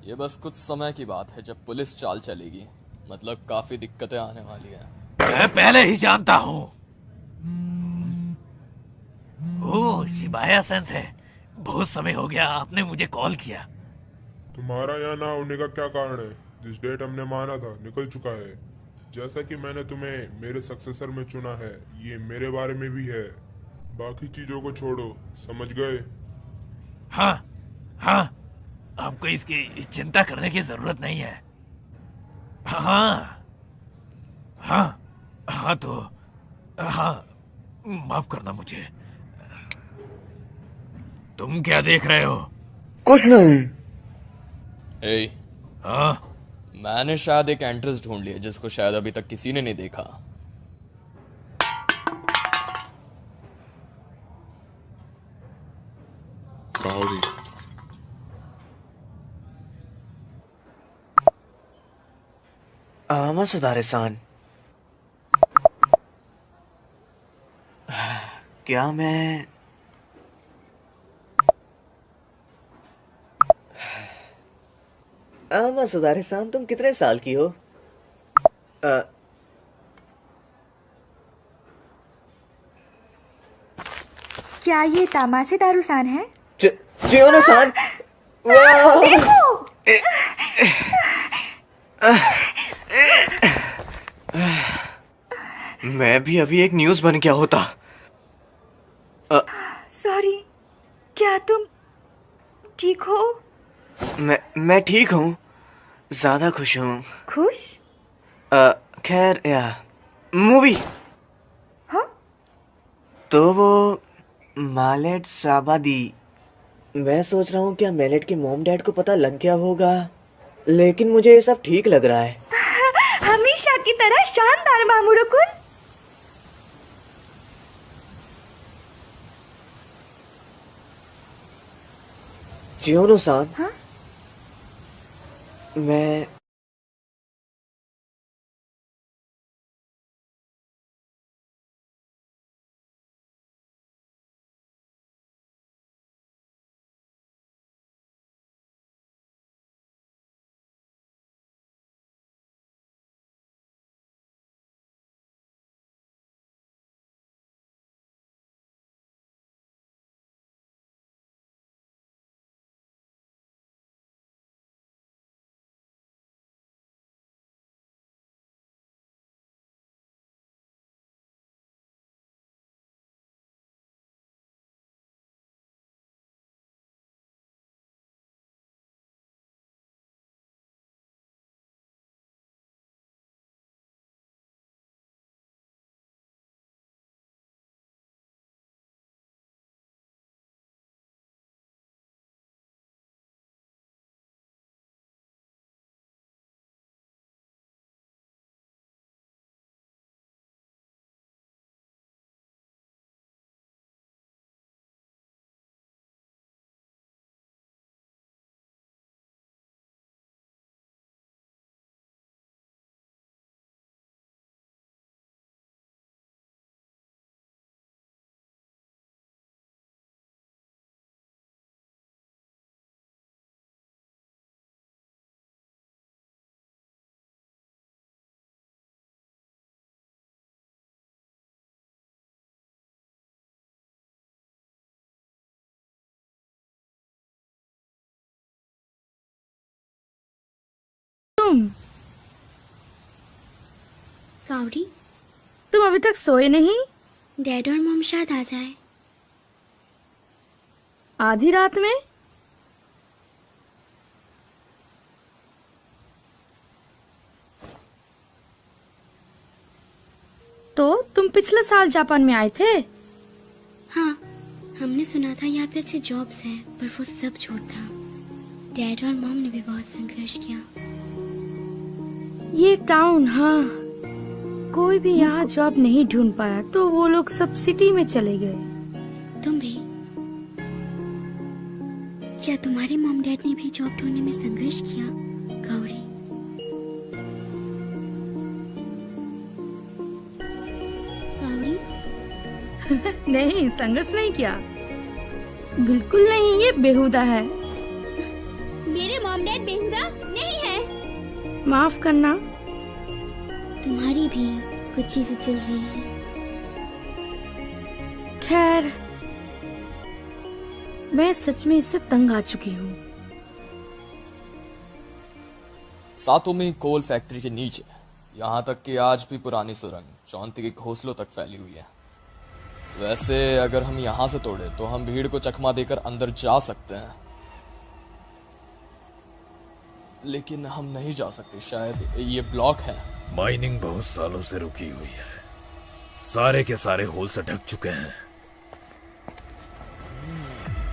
[SPEAKER 3] ये बस कुछ समय की बात है जब पुलिस चाल चलेगी। मतलब काफी दिक्कतें आने वाली हैं।
[SPEAKER 7] मैं पहले ही जानता हूँ। ओह, शिबाया सेंसे, बहुत समय हो गया आपने मुझे कॉल किया।
[SPEAKER 19] तुम्हारा यहाँ ना होने का क्या कारण है? जिस डेट हमने माना था निकल चुका है। जैसा कि मैंने तुम्हें मेरे सक्सेसर में चुना है, ये मेरे बारे में भी है। बाकी चीजों को छोड़ो, समझ गए?
[SPEAKER 7] हाँ हाँ, आपको इसकी चिंता करने की जरूरत नहीं है। हाँ हाँ हाँ, तो हाँ, माफ करना मुझे। तुम क्या देख रहे हो?
[SPEAKER 9] कुछ नहीं।
[SPEAKER 7] हाँ,
[SPEAKER 3] मैंने शायद एक एंट्रेंस ढूंढ लिया जिसको शायद अभी तक किसी ने नहीं देखा।
[SPEAKER 4] आमा सुधारे-सान, क्या मैं आमा सुधारे-सान, तुम कितने साल की हो?
[SPEAKER 2] क्या ये तामासे दारूसान है?
[SPEAKER 4] चियोनो-सान,
[SPEAKER 2] देखो!
[SPEAKER 4] मैं भी अभी एक न्यूज़ बन गया होता।
[SPEAKER 2] सॉरी, क्या तुम ठीक हो?
[SPEAKER 4] मैं ठीक हूँ, ज्यादा खुश हूँ।
[SPEAKER 2] खुश?
[SPEAKER 4] खैर, या मूवी।
[SPEAKER 2] हाँ?
[SPEAKER 4] तो वो मालेट साबादी। मैं सोच रहा हूँ क्या मेलेट के मॉम डैड को पता लग गया होगा, लेकिन मुझे ये सब ठीक लग रहा है।
[SPEAKER 2] हमें
[SPEAKER 1] हमेशा की तरह शानदार मामूरुकुन।
[SPEAKER 4] चियोनो-सान,
[SPEAKER 1] हाँ?
[SPEAKER 4] मैं
[SPEAKER 14] काउरी,
[SPEAKER 5] तुम अभी तक सोए नहीं?
[SPEAKER 14] डैड और मॉम शायद आ जाए।
[SPEAKER 5] आधी रात में? तो तुम पिछले साल जापान में आए थे?
[SPEAKER 14] हाँ, हमने सुना था यहाँ पे अच्छे जॉब्स हैं, पर वो सब झूठ था। डैड और मॉम ने भी बहुत संघर्ष किया।
[SPEAKER 5] ये टाउन, हाँ, कोई भी यहाँ जॉब नहीं ढूंढ पाया तो वो लोग सब सिटी में चले गए।
[SPEAKER 14] तुम भी? क्या तुम्हारे मॉम डैड ने भी जॉब ढूंढने में संघर्ष किया, गौरी?
[SPEAKER 5] नहीं, संघर्ष नहीं किया, बिल्कुल नहीं, ये बेहुदा है।
[SPEAKER 14] मेरे मॉम डैड बेहुदा नहीं है।
[SPEAKER 5] माफ करना।
[SPEAKER 14] तुम्हारी भी कुछ चीजें चल रही हैं।
[SPEAKER 5] खैर, मैं सच में इससे तंग आ चुकी हूँ।
[SPEAKER 3] सातोमी कोल फैक्ट्री के नीचे, यहाँ तक कि आज भी पुरानी सुरंग चौंती के घोंसलों तक फैली हुई है। वैसे अगर हम यहाँ से तोड़े तो हम भीड़ को चकमा देकर अंदर जा सकते हैं, लेकिन हम नहीं जा सकते, शायद ये ब्लॉक है।
[SPEAKER 7] माइनिंग बहुत सालों से रुकी हुई है, सारे के सारे होल से ढक चुके हैं।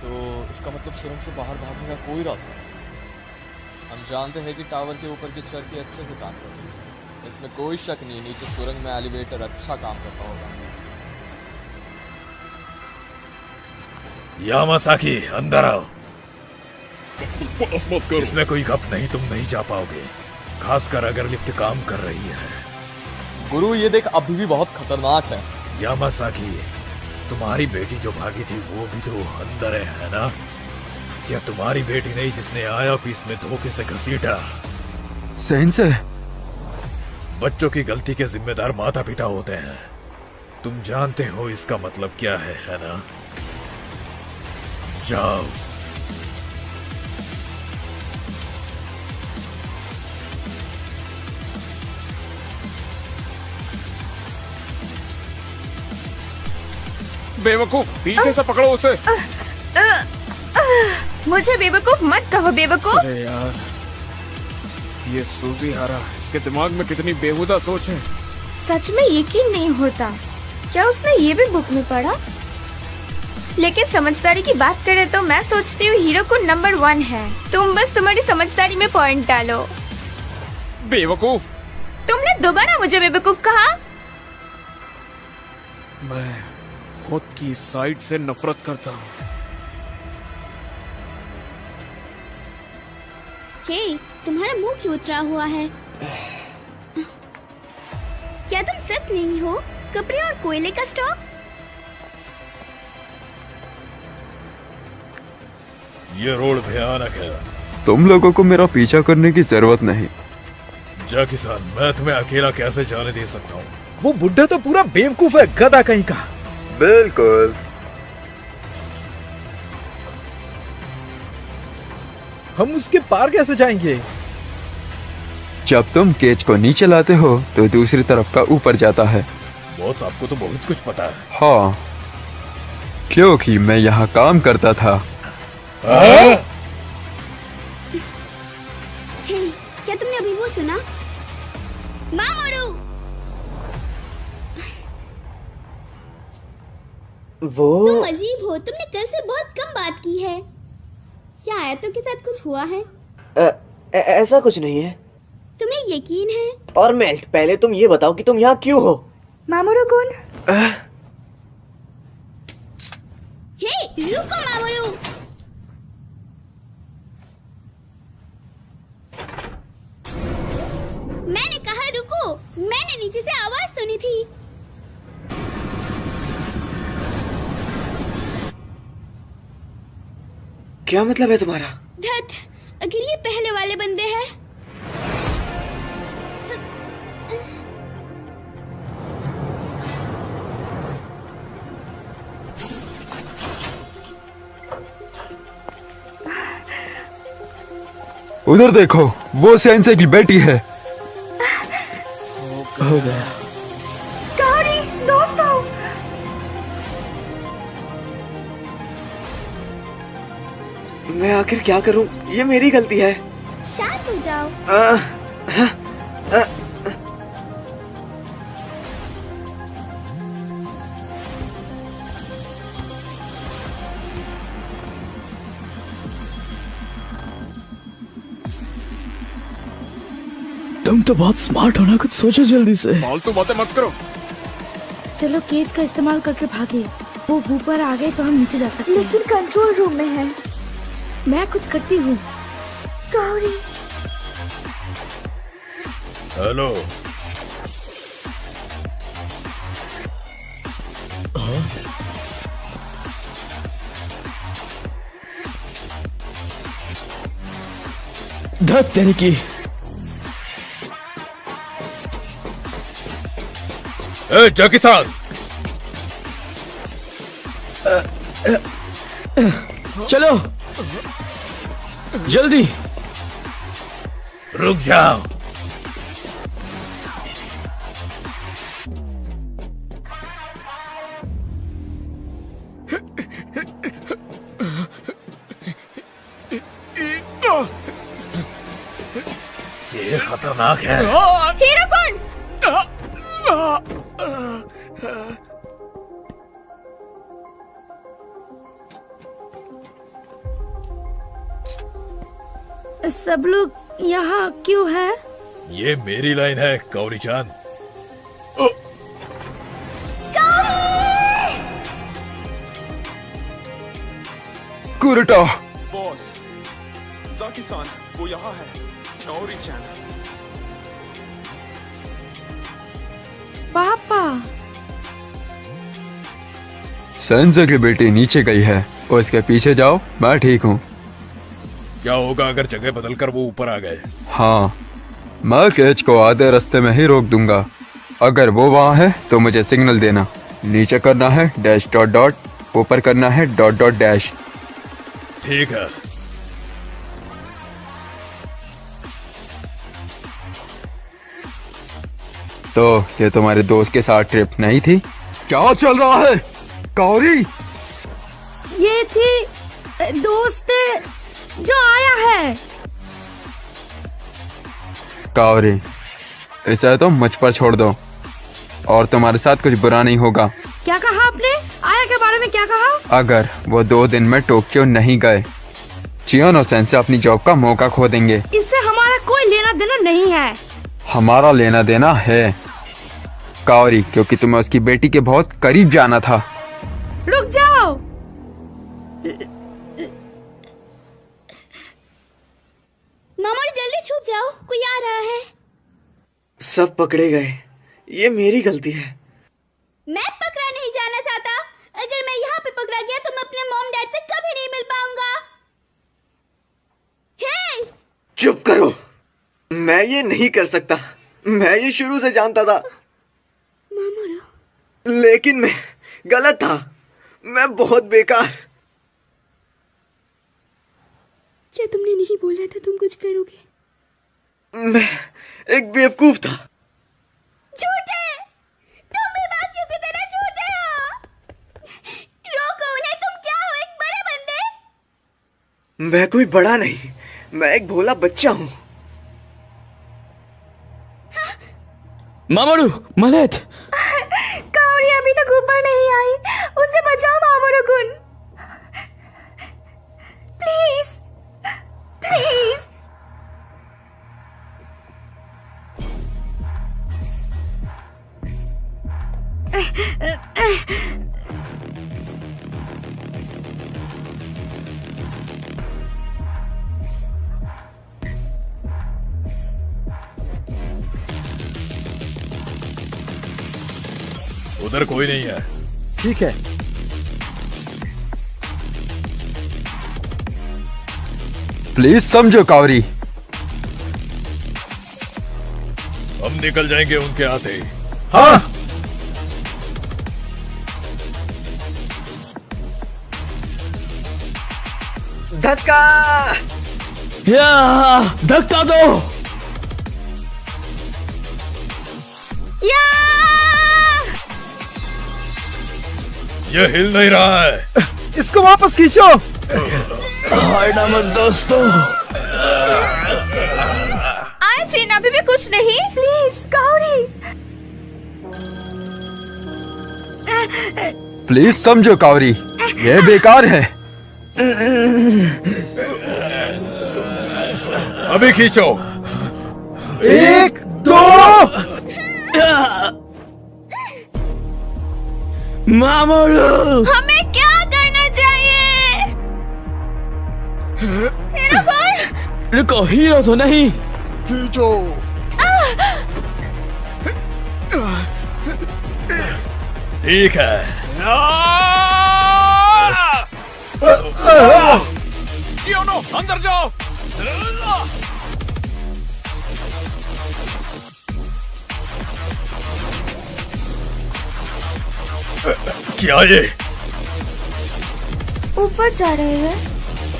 [SPEAKER 3] तो इसका मतलब सुरंग से बाहर भागने का कोई रास्ता नहीं। हम जानते हैं कि टावर के ऊपर की चरखी अच्छे से काम कर रही है, इसमें कोई शक नहीं, नीचे सुरंग में एलिवेटर अच्छा काम करता होगा।
[SPEAKER 7] यामासाकी, अंदर आओ।
[SPEAKER 13] बस मत करो।
[SPEAKER 7] इसमें कोई गप नहीं, तुम नहीं जा पाओगे, खासकर अगर लिफ्ट काम कर रही है।
[SPEAKER 3] गुरु, ये देख अभी भी बहुत खतरनाक है।
[SPEAKER 7] यामासाकी, तुम्हारी बेटी जो भागी थी वो भी तो अंदर है ना? क्या तुम्हारी बेटी नहीं जिसने आया ऑफिस में धोखे से घसीटा?
[SPEAKER 18] सेंसे,
[SPEAKER 7] बच्चों की गलती के जिम्मेदार माता पिता होते हैं, तुम जानते हो इसका मतलब क्या है ना? जाओ।
[SPEAKER 8] बेवकूफ, पीछे से पकड़ो उसे।
[SPEAKER 1] मुझे बेवकूफ मत कहो, बेवकूफ।
[SPEAKER 8] अरे यार, ये सूजी हारा, इसके दिमाग में कितनी बेहुदा सोच है।
[SPEAKER 1] सच में यकीन नहीं होता, क्या उसने ये भी बुक में पढ़ा? लेकिन समझदारी की बात करें तो मैं सोचती हूँ हीरो को नंबर 1 है। तुम बस तुम्हारी समझदारी में पॉइंट डालो।
[SPEAKER 8] बेवकूफ,
[SPEAKER 2] तुमने दोबारा मुझे बेवकूफ कहा।
[SPEAKER 8] मैं खुद की साइड से नफरत करता हूँ।
[SPEAKER 14] हे, तुम्हारा मुंह क्यों उतरा हुआ है? क्या तुम सब नहीं हो? कपड़े और कोयले का स्टॉक?
[SPEAKER 7] ये रोड भयानक है।
[SPEAKER 18] तुम लोगों को मेरा पीछा करने की जरूरत नहीं।
[SPEAKER 7] जा किसान, मैं तुम्हें अकेला कैसे जाने दे सकता हूँ?
[SPEAKER 20] वो बुड्ढा तो पूरा बेवकूफ है, गधा कहीं का।
[SPEAKER 18] बिल्कुल।
[SPEAKER 20] हम उसके पार कैसे जाएंगे?
[SPEAKER 18] जब तुम केज को नीचे लाते हो तो दूसरी तरफ का ऊपर जाता है।
[SPEAKER 7] बॉस, आपको तो बहुत कुछ पता है।
[SPEAKER 18] हाँ, क्योंकि मैं यहाँ काम करता था।
[SPEAKER 14] हे, क्या तुमने अभी वो सुना? मामोरू!
[SPEAKER 4] वो
[SPEAKER 14] तुम अजीब हो, तुमने कल से बहुत कम बात की है। क्या आयतों के साथ कुछ हुआ है?
[SPEAKER 4] ऐसा कुछ नहीं है।
[SPEAKER 14] तुम्हें यकीन है?
[SPEAKER 4] और मेल्ट, पहले तुम ये बताओ कि तुम यहाँ क्यों हो?
[SPEAKER 2] मामोरू-कुन।
[SPEAKER 14] हे, रुको मामोरू। मैंने कहा रुको, मैंने नीचे से आवाज सुनी थी।
[SPEAKER 4] क्या मतलब है तुम्हारा?
[SPEAKER 14] धत, अगर ये पहले वाले बंदे हैं।
[SPEAKER 18] उधर देखो, वो सेंसे की बेटी है।
[SPEAKER 20] हो गया।
[SPEAKER 2] काओरी, दोस्त आओ।
[SPEAKER 4] मैं आखिर क्या करूं? ये मेरी गलती है।
[SPEAKER 14] शांत हो जाओ।
[SPEAKER 11] तुम तो बहुत स्मार्ट हो ना, कुछ सोचो जल्दी से।
[SPEAKER 8] फालतू बातें मत करो।
[SPEAKER 5] चलो केज का इस्तेमाल करके भागे। वो ऊपर आ गए तो हम नीचे जा सकते हैं।
[SPEAKER 2] लेकिन कंट्रोल रूम में है।
[SPEAKER 5] मैं कुछ करती हूँ।
[SPEAKER 2] काओरी।
[SPEAKER 7] हेलो।
[SPEAKER 11] धत तेरी की।
[SPEAKER 7] ए, जा किसान।
[SPEAKER 11] चलो जल्दी।
[SPEAKER 7] रुक जाओ। ये खतरनाक है।
[SPEAKER 14] हीरो-कुन!
[SPEAKER 5] सब लोग यहाँ क्यों हैं?
[SPEAKER 7] ये मेरी लाइन है काओरी-चान।
[SPEAKER 18] कुरुटा।
[SPEAKER 10] बॉस, ज़ाकी-सान, वो यहाँ है। काओरी-चान।
[SPEAKER 5] पापा।
[SPEAKER 18] सेंसे की बेटी नीचे गई है, उसके पीछे जाओ, मैं ठीक हूँ।
[SPEAKER 7] क्या होगा अगर जगह बदलकर वो ऊपर आ गए?
[SPEAKER 18] हाँ, मैं केज को आधे रास्ते में ही रोक दूंगा। अगर वो वहाँ है तो मुझे सिग्नल देना। नीचे करना है डैश डॉट डॉट, ऊपर करना है डॉट डॉट डैश।
[SPEAKER 7] ठीक है।
[SPEAKER 18] तो ये तुम्हारे दोस्त के साथ ट्रिप नहीं थी? क्या चल रहा है काओरी?
[SPEAKER 5] ये थी दोस्त जो आया है।
[SPEAKER 18] काओरी, इसे तो मुझ पर छोड़ दो और तुम्हारे साथ कुछ बुरा नहीं होगा।
[SPEAKER 5] क्या कहा आपने? आया के बारे में क्या कहा?
[SPEAKER 18] अगर वो 2 दिन में टोक्यो नहीं गए, चियोनो सेंसे अपनी जॉब का मौका खो देंगे।
[SPEAKER 5] इससे हमारा कोई लेना देना नहीं है।
[SPEAKER 18] हमारा लेना देना है कावरी, क्योंकि तुम्हें उसकी बेटी के बहुत करीब जाना था।
[SPEAKER 5] रुक जाओ।
[SPEAKER 14] मामा जल्दी छुप जाओ, कोई आ रहा है।
[SPEAKER 4] सब पकड़े गए, ये मेरी गलती है।
[SPEAKER 14] मैं पकड़ा नहीं जाना चाहता। अगर मैं यहाँ पे पकड़ा गया तो मैं अपने मॉम डैड से कभी नहीं मिल पाऊंगा। हे!
[SPEAKER 4] चुप करो, मैं ये नहीं कर सकता। मैं ये शुरू से जानता था, लेकिन मैं गलत था। मैं बहुत बेकार।
[SPEAKER 14] क्या तुमने नहीं बोला था तुम कुछ करोगे?
[SPEAKER 4] मैं एक बेवकूफ था।
[SPEAKER 14] झूठे! तुम भी बाकियों की तरह झूठे हो। रोको उन्हें, तुम क्या हो, एक बड़े बंदे?
[SPEAKER 4] मैं कोई बड़ा नहीं, मैं एक भोला बच्चा हूँ।
[SPEAKER 11] मामोरू, मदद!
[SPEAKER 2] कावरी अभी तक ऊपर नहीं आई, उसे बचाओ मामोरू कुन। Please please.
[SPEAKER 7] उधर कोई नहीं है।
[SPEAKER 20] ठीक है।
[SPEAKER 18] प्लीज समझो कावरी।
[SPEAKER 7] हम निकल जाएंगे उनके आते ही।
[SPEAKER 20] हाँ।
[SPEAKER 4] धक्का!
[SPEAKER 11] या धक्का दो।
[SPEAKER 14] या!
[SPEAKER 7] ये हिल नहीं रहा है।
[SPEAKER 20] इसको वापस खींचो।
[SPEAKER 11] हटना मत दोस्तों।
[SPEAKER 1] आए चीन, अभी भी कुछ नहीं।
[SPEAKER 2] Please cowrie.
[SPEAKER 18] प्लीज समझो कावरी, ये बेकार है।
[SPEAKER 7] अभी खींचो।
[SPEAKER 20] 1 2।
[SPEAKER 11] मामोरू,
[SPEAKER 1] हमें क्या करना चाहिए?
[SPEAKER 11] रुको, हीरो तो नहीं।
[SPEAKER 9] खींचो।
[SPEAKER 7] ठीक है।
[SPEAKER 8] चियोनो, अंदर जाओ।
[SPEAKER 7] क्या ये?
[SPEAKER 2] ऊपर जा रहे हैं।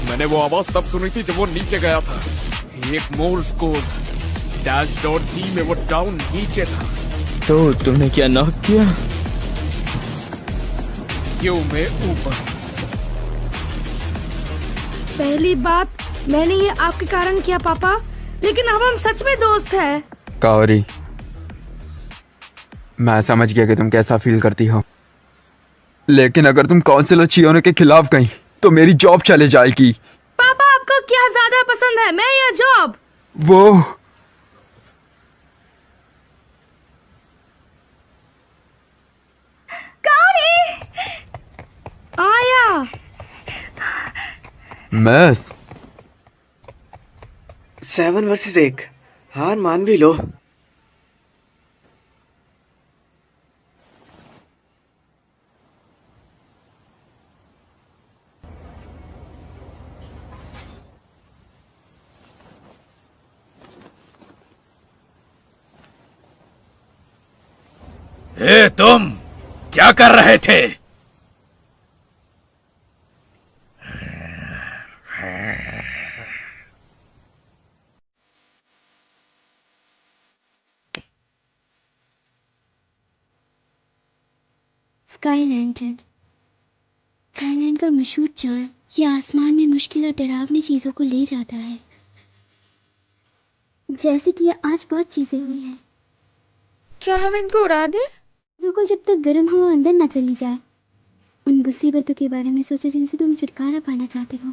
[SPEAKER 8] मैंने वो आवाज तब सुनी थी जब वो नीचे गया था। एक मोर्स कोड -D में वो डाउन नीचे था।
[SPEAKER 11] तो तुमने क्या नॉक किया?
[SPEAKER 8] क्यों में ऊपर।
[SPEAKER 5] पहली बात, मैंने ये आपके कारण किया पापा, लेकिन अब हम सच में दोस्त हैं।
[SPEAKER 18] कावरी, मैं समझ गया कि तुम कैसा फील करती हो, लेकिन अगर तुम काउंसिलर चियोनो के खिलाफ गई तो मेरी जॉब चले जाएगी।
[SPEAKER 5] पापा, आपको क्या ज्यादा पसंद है, मैं या जॉब?
[SPEAKER 18] वो
[SPEAKER 2] कावरी
[SPEAKER 5] आया।
[SPEAKER 18] मैस
[SPEAKER 4] 7 वर्सेस 1, हार मान भी लो।
[SPEAKER 7] ए, तुम क्या कर रहे थे?
[SPEAKER 14] स्काई लैंटर्न, थाईलैंड का मशहूर चार्म, ये आसमान में मुश्किल और डरावनी चीजों को ले जाता है। जैसे कि ये आज बहुत चीजें हुई हैं।
[SPEAKER 2] क्या हम इनको उड़ा दें?
[SPEAKER 14] रुको जब तक गर्म हवा अंदर ना चली जाए। उन मुसीबतों के बारे में सोचो जिनसे तुम छुटकारा पाना चाहते हो।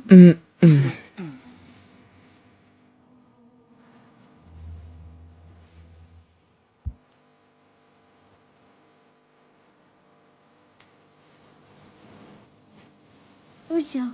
[SPEAKER 14] उठ जाओ।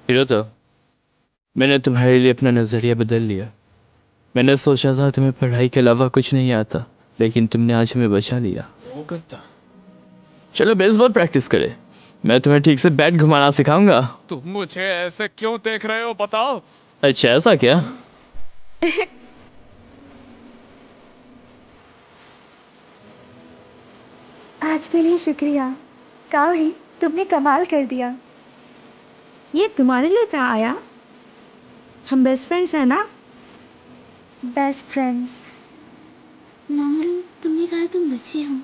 [SPEAKER 11] हिरोतो, मैंने तुम्हारे लिए अपना नजरिया बदल लिया। मैंने सोचा था तुम्हें पढ़ाई के अलावा कुछ नहीं आता, लेकिन तुमने आज हमें बचा लिया। चलो बेसबॉल प्रैक्टिस करें। मैं तुम्हें ठीक से बैट घुमाना सिखाऊंगा।
[SPEAKER 8] तुम मुझे ऐसे क्यों देख रहे हो बताओ?
[SPEAKER 11] अच्छा ऐसा क्या?
[SPEAKER 2] आज के लिए शुक्रिया काओरी, तुमने कमाल कर दिया।
[SPEAKER 5] ये तुम्हारे लिए कहाँ आया? हम बेस्ट फ्रेंड्स हैं ना?
[SPEAKER 2] Best friends.
[SPEAKER 14] मामू, तुमने कहा तुम बच्चे हो।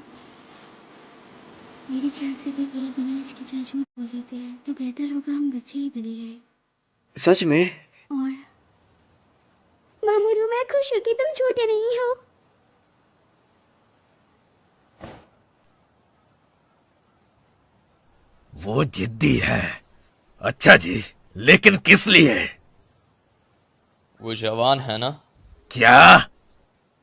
[SPEAKER 14] मेरे ख्याल से कोई बड़ा बिना हिचकिचाए झूठ बोल देते हैं तो बेहतर होगा हम बच्चे ही बने रहे।
[SPEAKER 4] सच में?
[SPEAKER 14] और मामू, मैं खुश हूँ कि तुम छोटे नहीं हो।
[SPEAKER 7] वो जिद्दी है। अच्छा जी, लेकिन किस लिए?
[SPEAKER 3] वो जवान है ना?
[SPEAKER 7] क्या?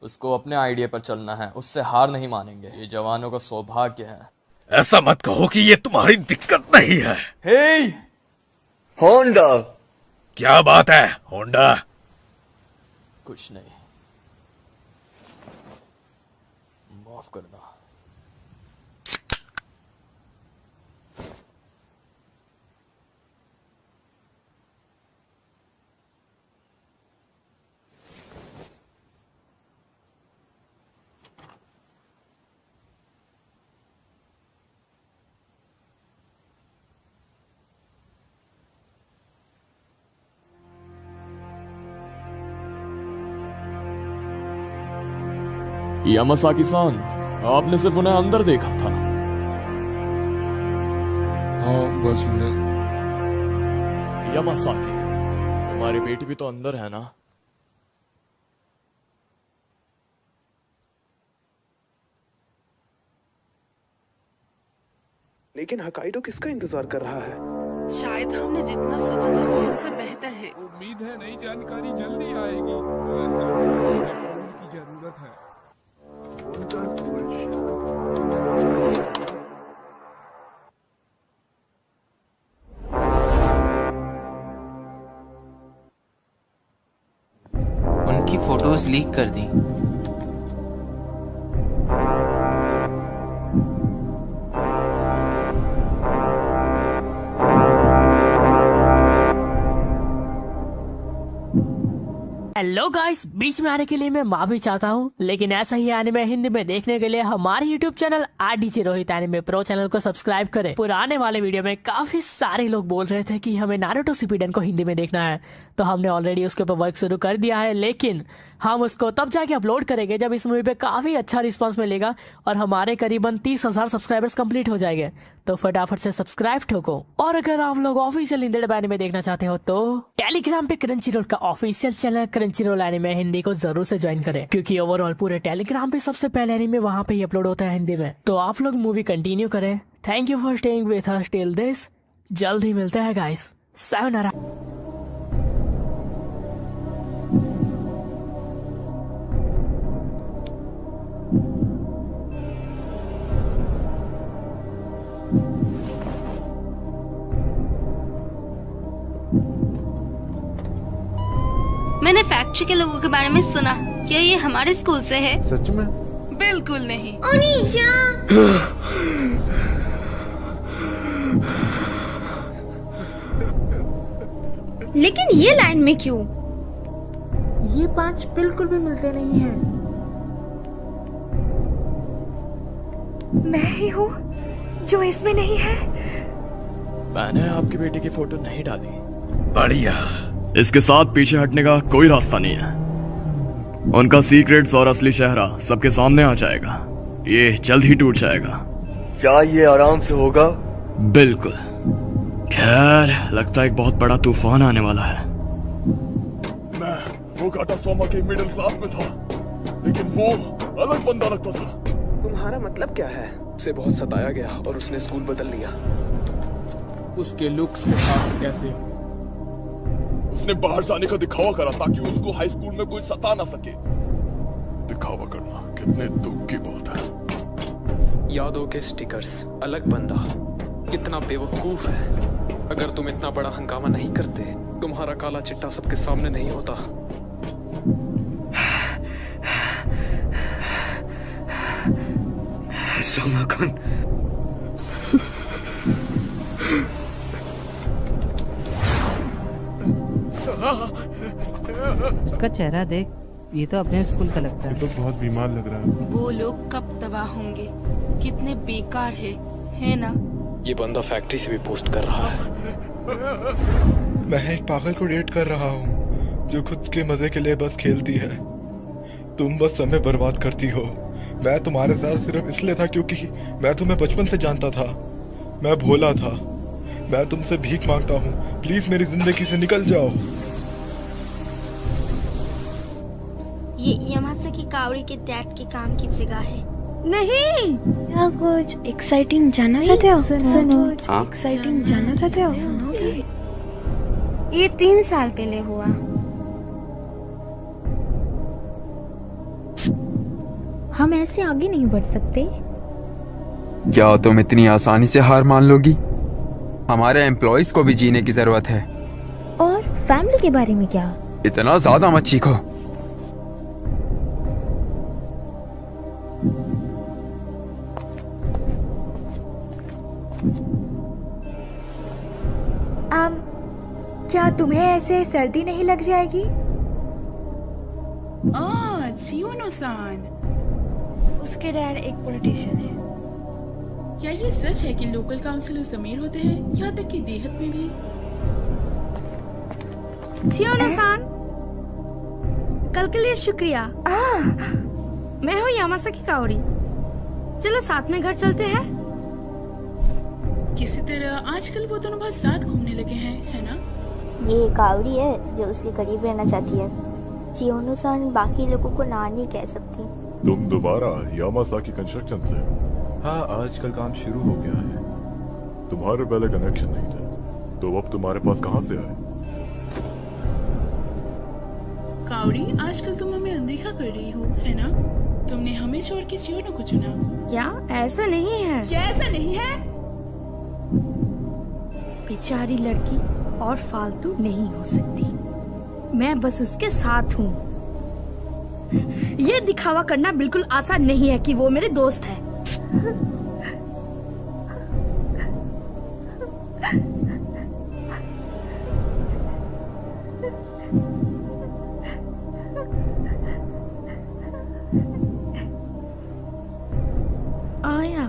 [SPEAKER 3] उसको अपने आइडिया पर चलना है, उससे हार नहीं मानेंगे। ये जवानों का सौभाग्य है।
[SPEAKER 7] ऐसा मत कहो कि ये तुम्हारी दिक्कत नहीं है।
[SPEAKER 3] हे
[SPEAKER 4] होंडा।
[SPEAKER 7] क्या बात है होंडा?
[SPEAKER 3] कुछ नहीं, माफ करना। यामासाकी-सान, आपने सिर्फ उन्हें अंदर देखा था।
[SPEAKER 19] हाँ बस मैं।
[SPEAKER 3] यामासाकी, तुम्हारी बेटी भी तो अंदर है ना?
[SPEAKER 21] लेकिन हकाइडो किसका इंतजार कर रहा है?
[SPEAKER 22] शायद हमने जितना सोचा था वो हमसे बेहतर है।
[SPEAKER 8] उम्मीद है नई जानकारी जल्दी आएगी। तो ऐसा की जरूरत है।
[SPEAKER 23] उनकी फोटोज लीक कर दी।
[SPEAKER 22] हेलो गाइस, बीच में आने के लिए मैं माफी चाहता हूँ, लेकिन ऐसा ही एनिमे हिंदी में देखने के लिए हमारे YouTube channel RDJ Rohit anime pro channel को सब्सक्राइब करें। पुराने वाले वीडियो में काफी सारे लोग बोल रहे थे कि हमें नारुतो शिपुडेन को हिंदी में देखना है, तो हमने ऑलरेडी उसके ऊपर वर्क शुरू कर दिया है, लेकिन हम उसको तब जाके अपलोड करेंगे जब इस मूवी पे काफी अच्छा रिस्पांस मिलेगा और हमारे करीबन 30,000 सब्सक्राइबर्स कंप्लीट हो जाएंगे। तो फटाफट से सब्सक्राइब ठोको। और अगर आप लोग ऑफिशियल हिंदी डब एनिमे देखना चाहते हो तो टेलीग्राम पे क्रंचीरोल का official channel Crunchyroll anime Hindi को जरूर से ज्वाइन करें, क्योंकि ओवरऑल पूरे टेलीग्राम पे सबसे पहले एनिमे वहाँ पे ही अपलोड होता है हिंदी में। तो आप लोग मूवी कंटिन्यू करें। Thank you for staying with us till this. जल्द ही मिलते हैं गाइस। सायोनारा।
[SPEAKER 24] मैंने फैक्ट्री के लोगों के बारे में सुना। क्या ये हमारे स्कूल से है?
[SPEAKER 21] सच में?
[SPEAKER 22] बिल्कुल नहीं।
[SPEAKER 24] ओनी-चान!
[SPEAKER 2] लेकिन ये लाइन में क्यों?
[SPEAKER 5] ये 5 बिल्कुल भी मिलते नहीं हैं।
[SPEAKER 2] मैं ही हूँ जो इसमें नहीं है।
[SPEAKER 3] मैंने आपकी बेटी की फोटो नहीं डाली।
[SPEAKER 7] बढ़िया। इसके साथ पीछे हटने का कोई रास्ता नहीं है। उनका सीक्रेट्स और असली चेहरा सबके सामने आ जाएगा। ये जल्द ही टूट जाएगा।
[SPEAKER 9] क्या ये आराम से होगा?
[SPEAKER 7] बिल्कुल। खैर, लगता है एक बहुत बड़ा तूफान आने वाला है।
[SPEAKER 10] मैं वो घाटा सोमा के मिडिल क्लास में था, लेकिन वो अलग बंदा लगता था।
[SPEAKER 21] तुम्हारा मतलब क्या है? उसे बहुत सताया गया और उसने स्कूल बदल लिया।
[SPEAKER 8] उसके लुक्स के साथ कैसे?
[SPEAKER 10] उसने बाहर जाने का दिखावा करा ताकि उसको हाई स्कूल में कोई सता ना सके। दिखावा करना कितने दुख की बात है।
[SPEAKER 21] यादों के स्टिकर्स, अलग बंदा, कितना बेवकूफ है। अगर तुम इतना बड़ा हंगामा नहीं करते, तुम्हारा काला चिट्टा सबके सामने नहीं होता।
[SPEAKER 4] सोमा कौन?
[SPEAKER 6] उसका चेहरा देख, ये तो अपने स्कूल का लगता है।
[SPEAKER 19] ये तो बहुत बीमार लग रहा है।
[SPEAKER 24] वो लोग कब तबाह होंगे? कितने बेकार है ना?
[SPEAKER 21] ये बंदा फैक्ट्री से भी पोस्ट कर रहा है।
[SPEAKER 19] मैं एक पागल को डेट कर रहा हूँ जो खुद के मजे के लिए बस खेलती है। तुम बस समय बर्बाद करती हो। मैं तुम्हारे साथ सिर्फ इसलिए था क्योंकि मैं तुम्हें बचपन से जानता था। मैं भोला था। मैं तुमसे भीख मांगता हूँ, प्लीज मेरी जिंदगी से निकल जाओ।
[SPEAKER 14] ये यामासाकी काओरी के डैड के काम की जगह है।
[SPEAKER 2] नहीं, क्या कुछ एक्साइटिंग जानना चाहते हो? सुनो, एक्साइटिंग जानना चाहते हो? ये 3 साल पहले हुआ। हम ऐसे आगे नहीं बढ़ सकते।
[SPEAKER 18] क्या तुम इतनी आसानी से हार मान लोगी? हमारे एम्प्लॉइज को भी जीने की जरूरत है।
[SPEAKER 2] और फैमिली के बारे में क्या?
[SPEAKER 18] इतना ज्यादा मत चीखो।
[SPEAKER 2] क्या तुम्हें ऐसे सर्दी नहीं लग जाएगी?
[SPEAKER 12] चियोनो-सान।
[SPEAKER 5] उसके डैड एक पॉलिटिशियन है।
[SPEAKER 12] क्या ये सच है कि लोकल काउंसिलर्स अमीर होते हैं, यहाँ तक कि देहात में भी?
[SPEAKER 5] चियोनो-सान, कल के लिए शुक्रिया। मैं हूँ यामासाकी काओरी। चलो साथ में घर चलते हैं।
[SPEAKER 12] किसी तरह आजकल वो दोनों बहुत साथ घूमने लगे हैं, है ना?
[SPEAKER 16] ये कावड़ी है जो उसके करीब रहना चाहती है। चियोनो-सान बाकी लोगों को ना नहीं कह सकती।
[SPEAKER 19] तुम दोबारा यामासाकी कंस्ट्रक्शन से? हाँ, आजकल काम शुरू हो गया है। तुम्हारे पहले कनेक्शन नहीं थे, तो अब तुम्हारे पास कहाँ से आए?
[SPEAKER 12] कावड़ी, आजकल तुम हमें अनदेखा कर रही हो, है ना? तुमने हमें छोड़ के चियोनो को चुना।
[SPEAKER 5] क्या ऐसा नहीं है?
[SPEAKER 12] क्या ऐसा नहीं है?
[SPEAKER 5] बेचारी लड़की और फालतू नहीं हो सकती। मैं बस उसके साथ हूँ। ये दिखावा करना बिल्कुल आसान नहीं है कि वो मेरे दोस्त है। आया,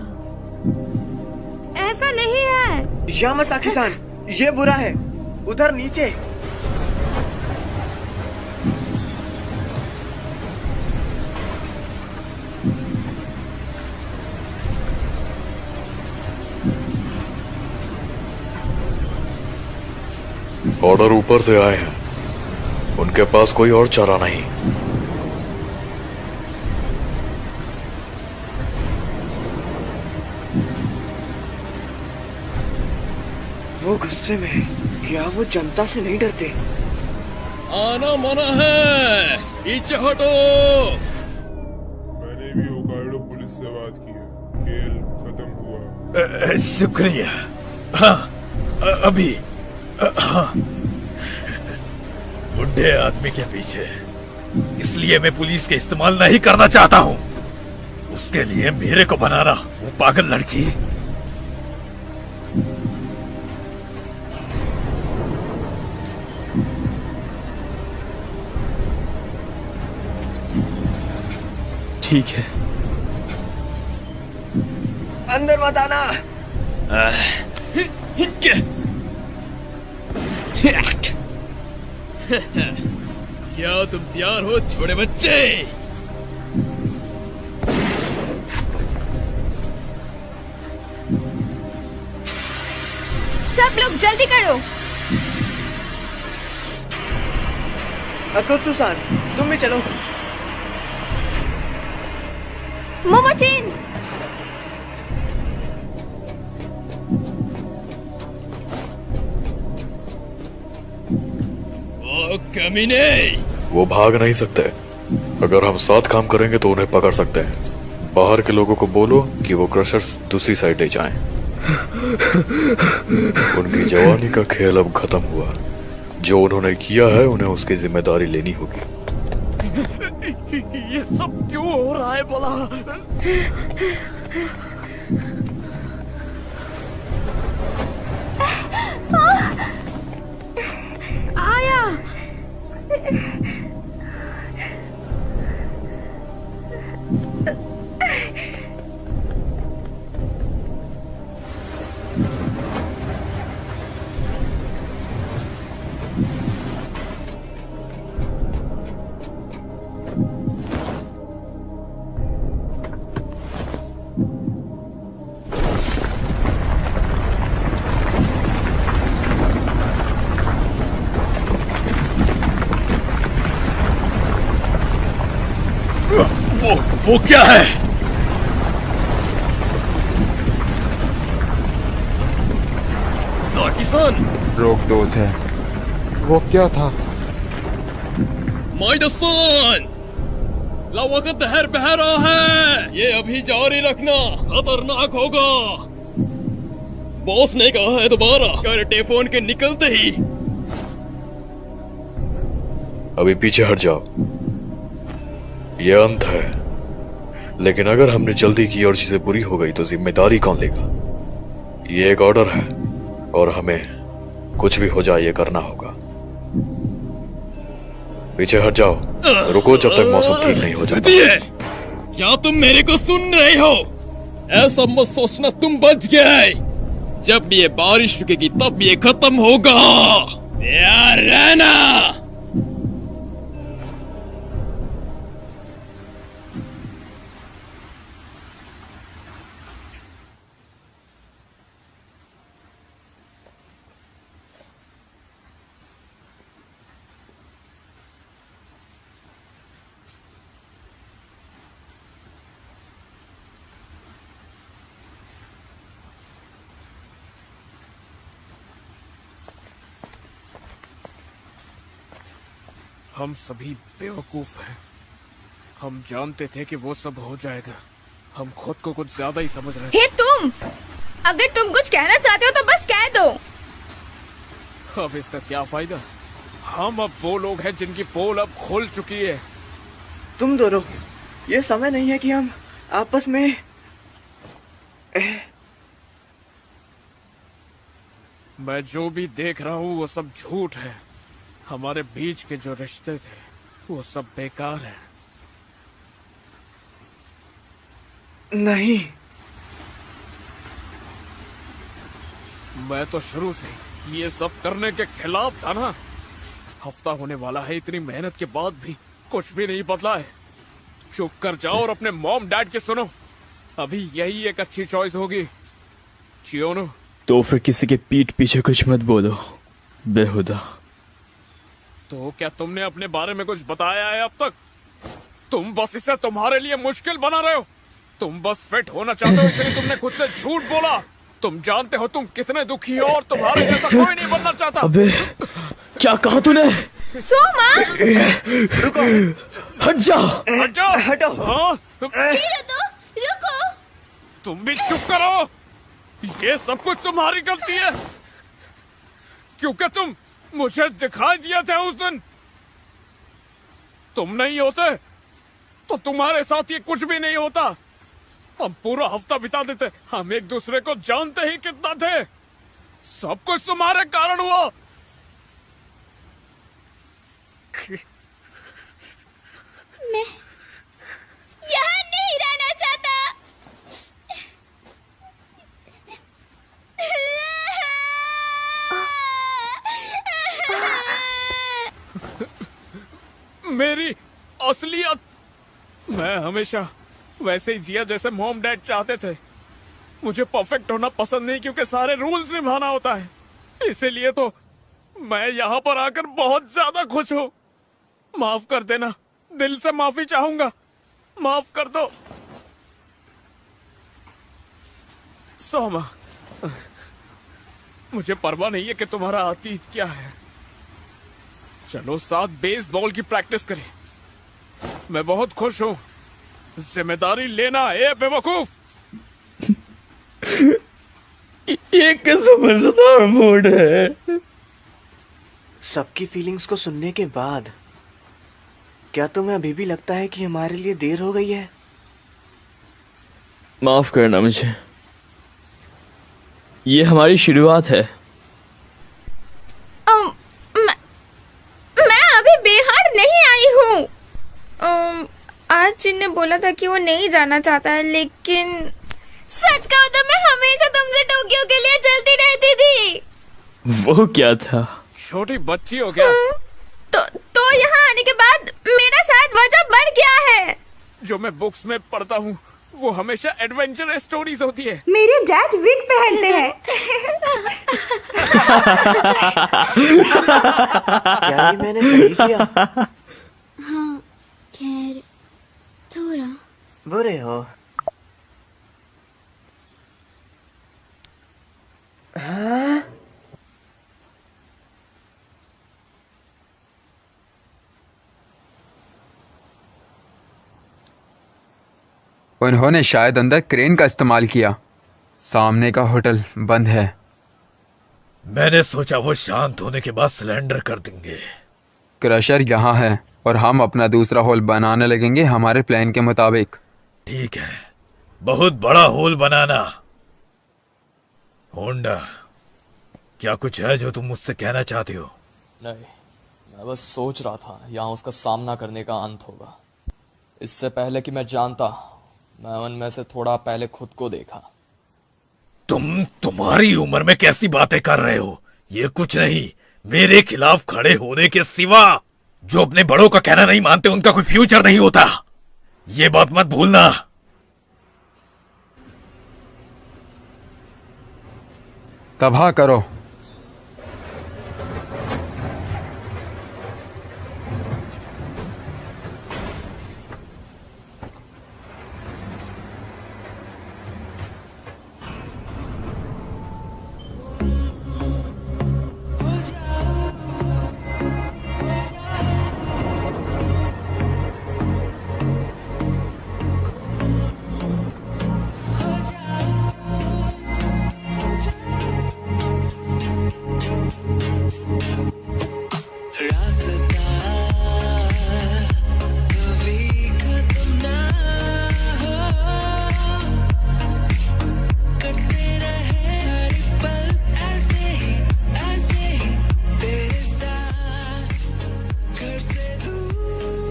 [SPEAKER 5] ऐसा नहीं है।
[SPEAKER 4] यामासाकी-सान, ये बुरा है। उधर नीचे।
[SPEAKER 13] ऑर्डर ऊपर से आए हैं, उनके पास कोई और चारा नहीं।
[SPEAKER 4] वो गुस्से में है। क्या वो जनता से नहीं डरते?
[SPEAKER 15] आना मना है, पीछे हटो।
[SPEAKER 19] मैंने भी होकाइडो पुलिस से बात की है। खेल खत्म हुआ।
[SPEAKER 7] शुक्रिया। हाँ, अभी हाँ। बुढ़े आदमी के पीछे, इसलिए मैं पुलिस के इस्तेमाल नहीं करना चाहता हूँ। उसके लिए मेरे को बनाना, वो पागल लड़की।
[SPEAKER 15] ठीक है।
[SPEAKER 4] अंदर मत आना।
[SPEAKER 15] क्या तुम तैयार हो छोटे बच्चे?
[SPEAKER 2] सब लोग जल्दी करो।
[SPEAKER 4] अकुत्सु-सान, तुम भी चलो।
[SPEAKER 2] मोमोचिन,
[SPEAKER 15] ओ कमीने!
[SPEAKER 13] वो भाग नहीं सकते। अगर हम साथ काम करेंगे तो उन्हें पकड़ सकते हैं। बाहर के लोगों को बोलो कि वो क्रशर्स दूसरी साइड ले जाएं। उनकी जवानी का खेल अब खत्म हुआ। जो उन्होंने किया है उन्हें उसकी जिम्मेदारी लेनी होगी।
[SPEAKER 7] ये सब क्यों हो रहा है बोला?
[SPEAKER 2] आया।
[SPEAKER 7] वो क्या है?
[SPEAKER 15] ज़ाकी-सान!
[SPEAKER 18] रोक दो उसे।
[SPEAKER 1] वो क्या था?
[SPEAKER 15] माइदा-सान! लावा का दहर बह रहा है। ये अभी जारी रखना, खतरनाक होगा। बॉस ने कहा है दोबारा कराटे फोन के निकलते ही।
[SPEAKER 13] अभी पीछे हट जाओ। ये अंत है। लेकिन अगर हमने जल्दी की और चीजें बुरी हो गई तो जिम्मेदारी कौन लेगा? ये एक ऑर्डर है और हमें कुछ भी हो जाए ये करना होगा। पीछे हट जाओ। रुको जब तक मौसम ठीक नहीं हो जाता।
[SPEAKER 15] क्या तुम मेरे को सुन रहे हो? ऐसा मत सोचना तुम बच गए। जब ये बारिश रुकेगी तब ये खत्म होगा। तैयार रहना।
[SPEAKER 8] हम सभी बेवकूफ हैं। हम जानते थे कि वो सब हो जाएगा। हम खुद को कुछ ज्यादा ही समझ रहे
[SPEAKER 2] हे तुम! अगर तुम कुछ कहना चाहते हो तो बस कह दो।
[SPEAKER 8] अब इसका क्या फायदा? हम अब वो लोग हैं जिनकी पोल अब खुल चुकी है।
[SPEAKER 4] तुम दोनों, ये समय नहीं है कि हम आपस में
[SPEAKER 8] मैं जो भी देख रहा हूँ वो सब झूठ है। हमारे बीच के जो रिश्ते थे वो सब बेकार हैं।
[SPEAKER 4] नहीं,
[SPEAKER 8] मैं तो शुरू से ये सब करने के खिलाफ था ना। हफ्ता होने वाला है, इतनी मेहनत के बाद भी कुछ भी नहीं बदला है। चुप कर जाओ और अपने मॉम डैड की सुनो। अभी यही एक अच्छी चॉइस होगी। चियोनो,
[SPEAKER 15] तो फिर किसी के पीठ पीछे कुछ मत बोलो बेहुदा।
[SPEAKER 8] तो क्या तुमने अपने बारे में कुछ बताया है अब तक? तुम बस इसे तुम्हारे लिए मुश्किल बना रहे हो। तुम बस फिट होना चाहते हो, इसलिए तुमने खुद से झूठ बोला। तुम जानते हो तुम कितने दुखी हो और तुम्हारे जैसा कोई नहीं बनना चाहता।
[SPEAKER 15] अबे क्या कहा तूने?
[SPEAKER 2] सोमा!
[SPEAKER 4] रुको!
[SPEAKER 15] हट जा!
[SPEAKER 8] हट जाओ!
[SPEAKER 4] हटो!
[SPEAKER 8] हाँ?
[SPEAKER 2] रुको!
[SPEAKER 8] तुम भी चुप करो। ये सब कुछ तुम्हारी गलती है, क्योंकि तुम मुझे दिखाई दिए थे उस दिन। तुम नहीं होते तो तुम्हारे साथ ये कुछ भी नहीं होता। हम पूरा हफ्ता बिता देते। हम एक दूसरे को जानते ही कितना थे। सब कुछ तुम्हारे कारण हुआ।
[SPEAKER 14] मैं यहाँ
[SPEAKER 8] मेरी असलियत। मैं हमेशा वैसे ही जिया जैसे मॉम डैड चाहते थे। मुझे परफेक्ट होना पसंद नहीं क्योंकि सारे रूल्स निभाना होता है। इसीलिए तो मैं यहाँ पर आकर बहुत ज्यादा खुश हूँ। माफ कर देना, दिल से माफी चाहूंगा, माफ कर दो सोमा। मुझे परवाह नहीं है कि तुम्हारा अतीत क्या है। चलो साथ बेसबॉल की प्रैक्टिस करें। मैं बहुत खुश हूँ। जिम्मेदारी लेना ए बेवकूफ।
[SPEAKER 15] ये कैसा मजेदार मूड है।
[SPEAKER 4] सबकी फीलिंग्स को सुनने के बाद क्या तुम्हें अभी भी लगता है कि हमारे लिए देर हो गई है?
[SPEAKER 15] माफ करना मुझे, ये हमारी शुरुआत है।
[SPEAKER 2] मैं अभी बिहार नहीं आई हूँ। आज जिन ने बोला था कि वो नहीं जाना चाहता है, लेकिन सच कहूं तो मैं हमेशा तुमसे टोक्यो के लिए चलती रहती थी।
[SPEAKER 15] वो क्या था?
[SPEAKER 8] छोटी बच्ची हो क्या?
[SPEAKER 2] तो यहाँ आने के बाद मेरा शायद वजह बढ़ गया है।
[SPEAKER 8] जो मैं बुक्स में पढ़ता हूँ वो हमेशा एडवेंचर स्टोरीज होती है।
[SPEAKER 2] मेरे डैड विग पहनते हैं।
[SPEAKER 4] क्या ये मैंने सही किया?
[SPEAKER 14] हाँ, खैर थोड़ा
[SPEAKER 4] बुरे हो। हाँ?
[SPEAKER 18] उन्होंने शायद अंदर क्रेन का इस्तेमाल किया। सामने का होटल बंद है।
[SPEAKER 7] मैंने सोचा वो शांत होने के बाद सिलेंडर कर देंगे।
[SPEAKER 18] क्रशर यहाँ है और हम अपना दूसरा होल बनाने लगेंगे हमारे प्लान के मुताबिक।
[SPEAKER 7] ठीक है, बहुत बड़ा होल बनाना। होंडा, क्या कुछ है जो तुम मुझसे कहना चाहती हो?
[SPEAKER 3] नहीं, मैं बस सोच रहा था यहाँ उसका सामना करने का अंत होगा। इससे पहले कि मैं जानता, मैं उनमें से थोड़ा पहले खुद को देखा।
[SPEAKER 7] तुम्हारी उम्र में कैसी बातें कर रहे हो? ये कुछ नहीं, मेरे खिलाफ खड़े होने के सिवा। जो अपने बड़ों का कहना नहीं मानते उनका कोई फ्यूचर नहीं होता, ये बात मत भूलना।
[SPEAKER 18] तबाह करो।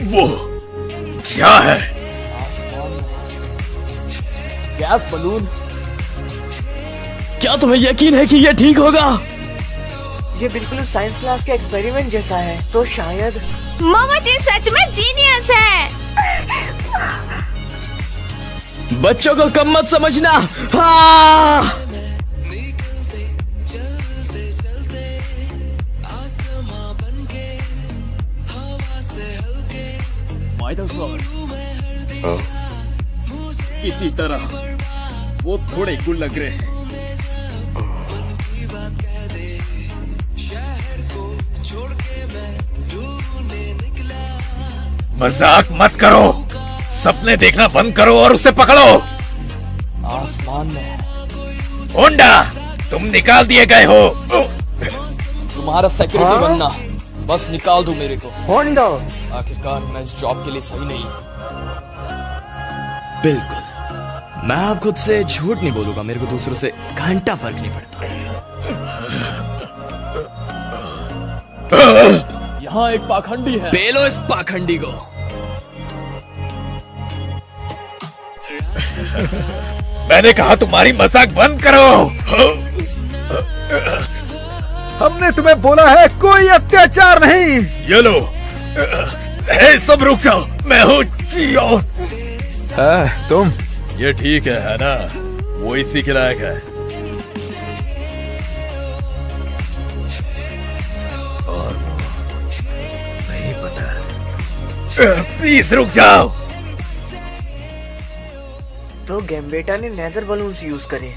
[SPEAKER 7] वो क्या है?
[SPEAKER 3] Gas balloon.
[SPEAKER 15] क्या तुम्हें यकीन है कि ये ठीक होगा?
[SPEAKER 4] ये बिल्कुल साइंस क्लास के एक्सपेरिमेंट जैसा है, तो शायद
[SPEAKER 2] मामा जी सच में जीनियस है।
[SPEAKER 15] बच्चों को कम मत समझना। हाँ!
[SPEAKER 8] इसी तरह वो थोड़े कुल लग रहे हैं।
[SPEAKER 7] मजाक मत करो, सपने देखना बंद करो और उसे पकड़ो।
[SPEAKER 3] आसमान में।
[SPEAKER 7] होंडा, तुम निकाल दिए गए हो।
[SPEAKER 3] तुम्हारा सिक्योरिटी बनना, बस निकाल दो मेरे को।
[SPEAKER 4] होंडा,
[SPEAKER 3] आखिरकार मैं इस जॉब के लिए सही नहीं।
[SPEAKER 11] बिल्कुल, मैं अब खुद से झूठ नहीं बोलूंगा। मेरे को दूसरों से घंटा फर्क नहीं पड़ता।
[SPEAKER 3] यहाँ एक पाखंडी है।
[SPEAKER 11] पेलो इस पाखंडी को।
[SPEAKER 7] मैंने कहा तुम्हारी मजाक बंद करो।
[SPEAKER 1] हमने तुम्हें बोला है कोई अत्याचार नहीं।
[SPEAKER 7] ये लो, हे, सब रुक जाओ, मैं हूँ जियो।
[SPEAKER 18] तुम?
[SPEAKER 7] ये ठीक है ना? वो इसी के लायक है। और वो नहीं पता। प्लीज रुक जाओ।
[SPEAKER 4] तो गैम्बेटा ने नेदर बलून्स यूज करे।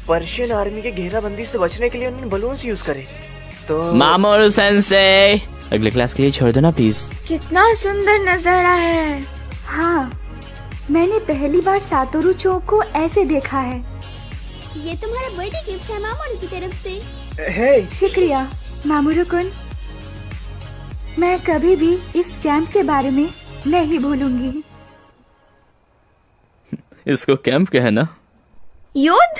[SPEAKER 4] पर्शियन आर्मी के घेराबंदी से बचने के लिए उन्होंने बलून्स यूज करे। तो
[SPEAKER 11] मामोरू सेंसेई, अगले क्लास के लिए छोड़ दो ना प्लीज।
[SPEAKER 2] कितना सुंदर नजारा है। हाँ, मैंने पहली बार सातोरू चो को ऐसे देखा है।
[SPEAKER 14] ये तुम्हारा बर्थडे गिफ्ट है मामोरू की तरफ से।
[SPEAKER 4] हे,
[SPEAKER 2] शुक्रिया मामोरू कुन। मैं कभी भी इस कैंप के बारे में नहीं भूलूंगी।
[SPEAKER 11] इसको कैंप कहना?
[SPEAKER 2] युद्ध?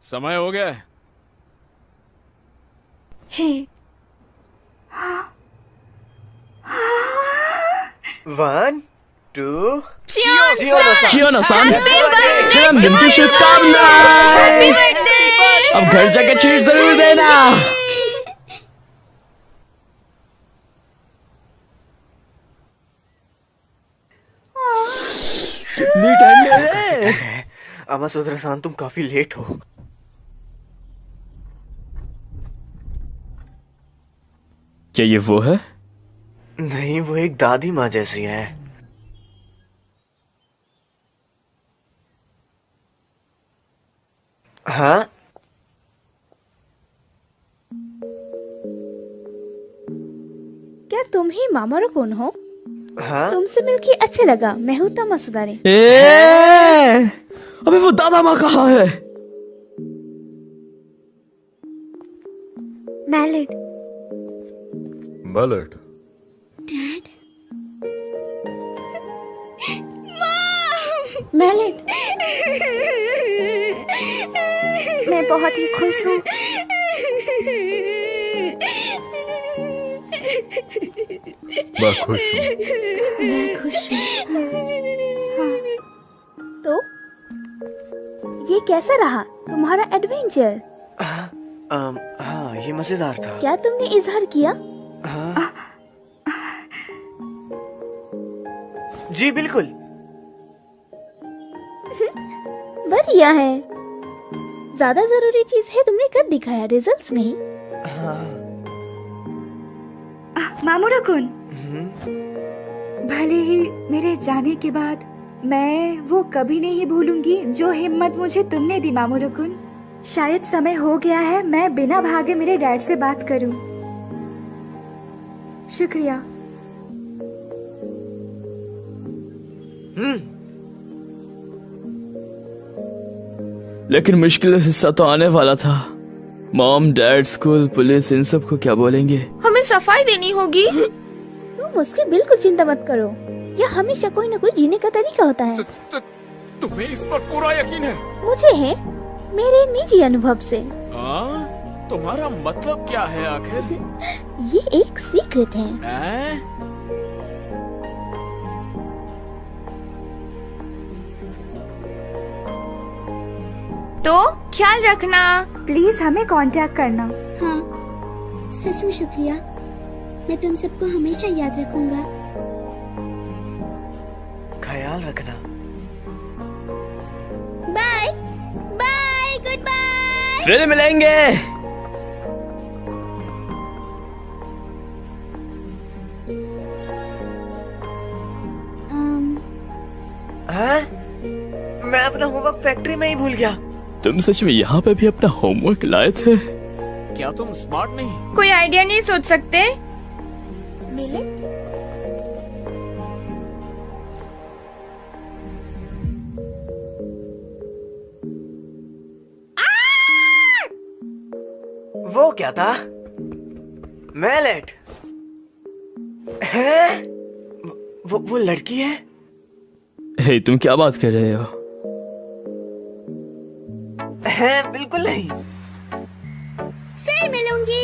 [SPEAKER 8] समय हो गया है।
[SPEAKER 2] हे।
[SPEAKER 4] 1, 2
[SPEAKER 11] चियोनो-सान, जन्मदिन की शुभकामनाएं। अब घर जाके ट्रीट जरूर देना। कितनी ठंड है।
[SPEAKER 4] अमासुद्रा-सान, तुम काफी लेट हो।
[SPEAKER 11] क्या ये वो है?
[SPEAKER 4] नहीं, वो एक दादी माँ जैसी है। हाँ?
[SPEAKER 5] क्या तुम ही मामोरू कुन हो?
[SPEAKER 4] हाँ?
[SPEAKER 5] तुमसे मिलके अच्छा लगा। मैं हूँ तमासुदारी।
[SPEAKER 11] अबे वो दादा माँ कहाँ है?
[SPEAKER 2] मैलिड।
[SPEAKER 13] मैलिड।
[SPEAKER 14] डैड।
[SPEAKER 2] मैलिड, मैं बहुत ही खुश हूँ।
[SPEAKER 13] मैं खुश हूँ।
[SPEAKER 2] मैं खुश हूँ। हाँ।
[SPEAKER 5] तो ये कैसा रहा तुम्हारा एडवेंचर?
[SPEAKER 4] हाँ, ये मजेदार था।
[SPEAKER 5] क्या तुमने इजहार किया?
[SPEAKER 4] हाँ? जी बिल्कुल।
[SPEAKER 5] बढ़िया है। ज्यादा जरूरी चीज है तुमने कर दिखाया, रिजल्ट्स नहीं।
[SPEAKER 4] हाँ।
[SPEAKER 2] मामोरू कुन, भले ही मेरे जाने के बाद मैं वो कभी नहीं भूलूंगी जो हिम्मत मुझे तुमने दी मामोरू कुन। शायद समय हो गया है मैं बिना भागे मेरे डैड से बात करूं। शुक्रिया।
[SPEAKER 11] लेकिन मुश्किल हिस्सा तो आने वाला था। मॉम, डैड, स्कूल, पुलिस, इन सब को क्या बोलेंगे?
[SPEAKER 5] हमें सफाई देनी होगी। तुम उसकी बिल्कुल चिंता मत करो। यह हमेशा कोई न कोई जीने का तरीका होता है।
[SPEAKER 8] तुम्हें इस पर पूरा यकीन है?
[SPEAKER 5] मुझे है, मेरे निजी अनुभव से।
[SPEAKER 8] हाँ? तुम्हारा मतलब क्या है आखिर?
[SPEAKER 5] ये एक सीक्रेट है।
[SPEAKER 2] तो ख्याल रखना। प्लीज हमें कांटेक्ट करना।
[SPEAKER 14] हाँ, सच में शुक्रिया। मैं तुम सबको हमेशा याद रखूंगा।
[SPEAKER 4] ख्याल रखना।
[SPEAKER 14] Bye bye, goodbye.
[SPEAKER 11] फिर मिलेंगे।
[SPEAKER 4] हाँ? मैं अपना होमवर्क फैक्ट्री में ही भूल गया।
[SPEAKER 11] तुम सच में यहाँ पे भी अपना होमवर्क लाए थे?
[SPEAKER 8] क्या तुम स्मार्ट नहीं?
[SPEAKER 2] कोई आइडिया नहीं सोच सकते?
[SPEAKER 14] मिले?
[SPEAKER 4] वो क्या था? मैलेट है? वो लड़की है?
[SPEAKER 11] हे, तुम क्या बात कर रहे हो?
[SPEAKER 4] है बिल्कुल नहीं।
[SPEAKER 14] फिर मिलूंगी।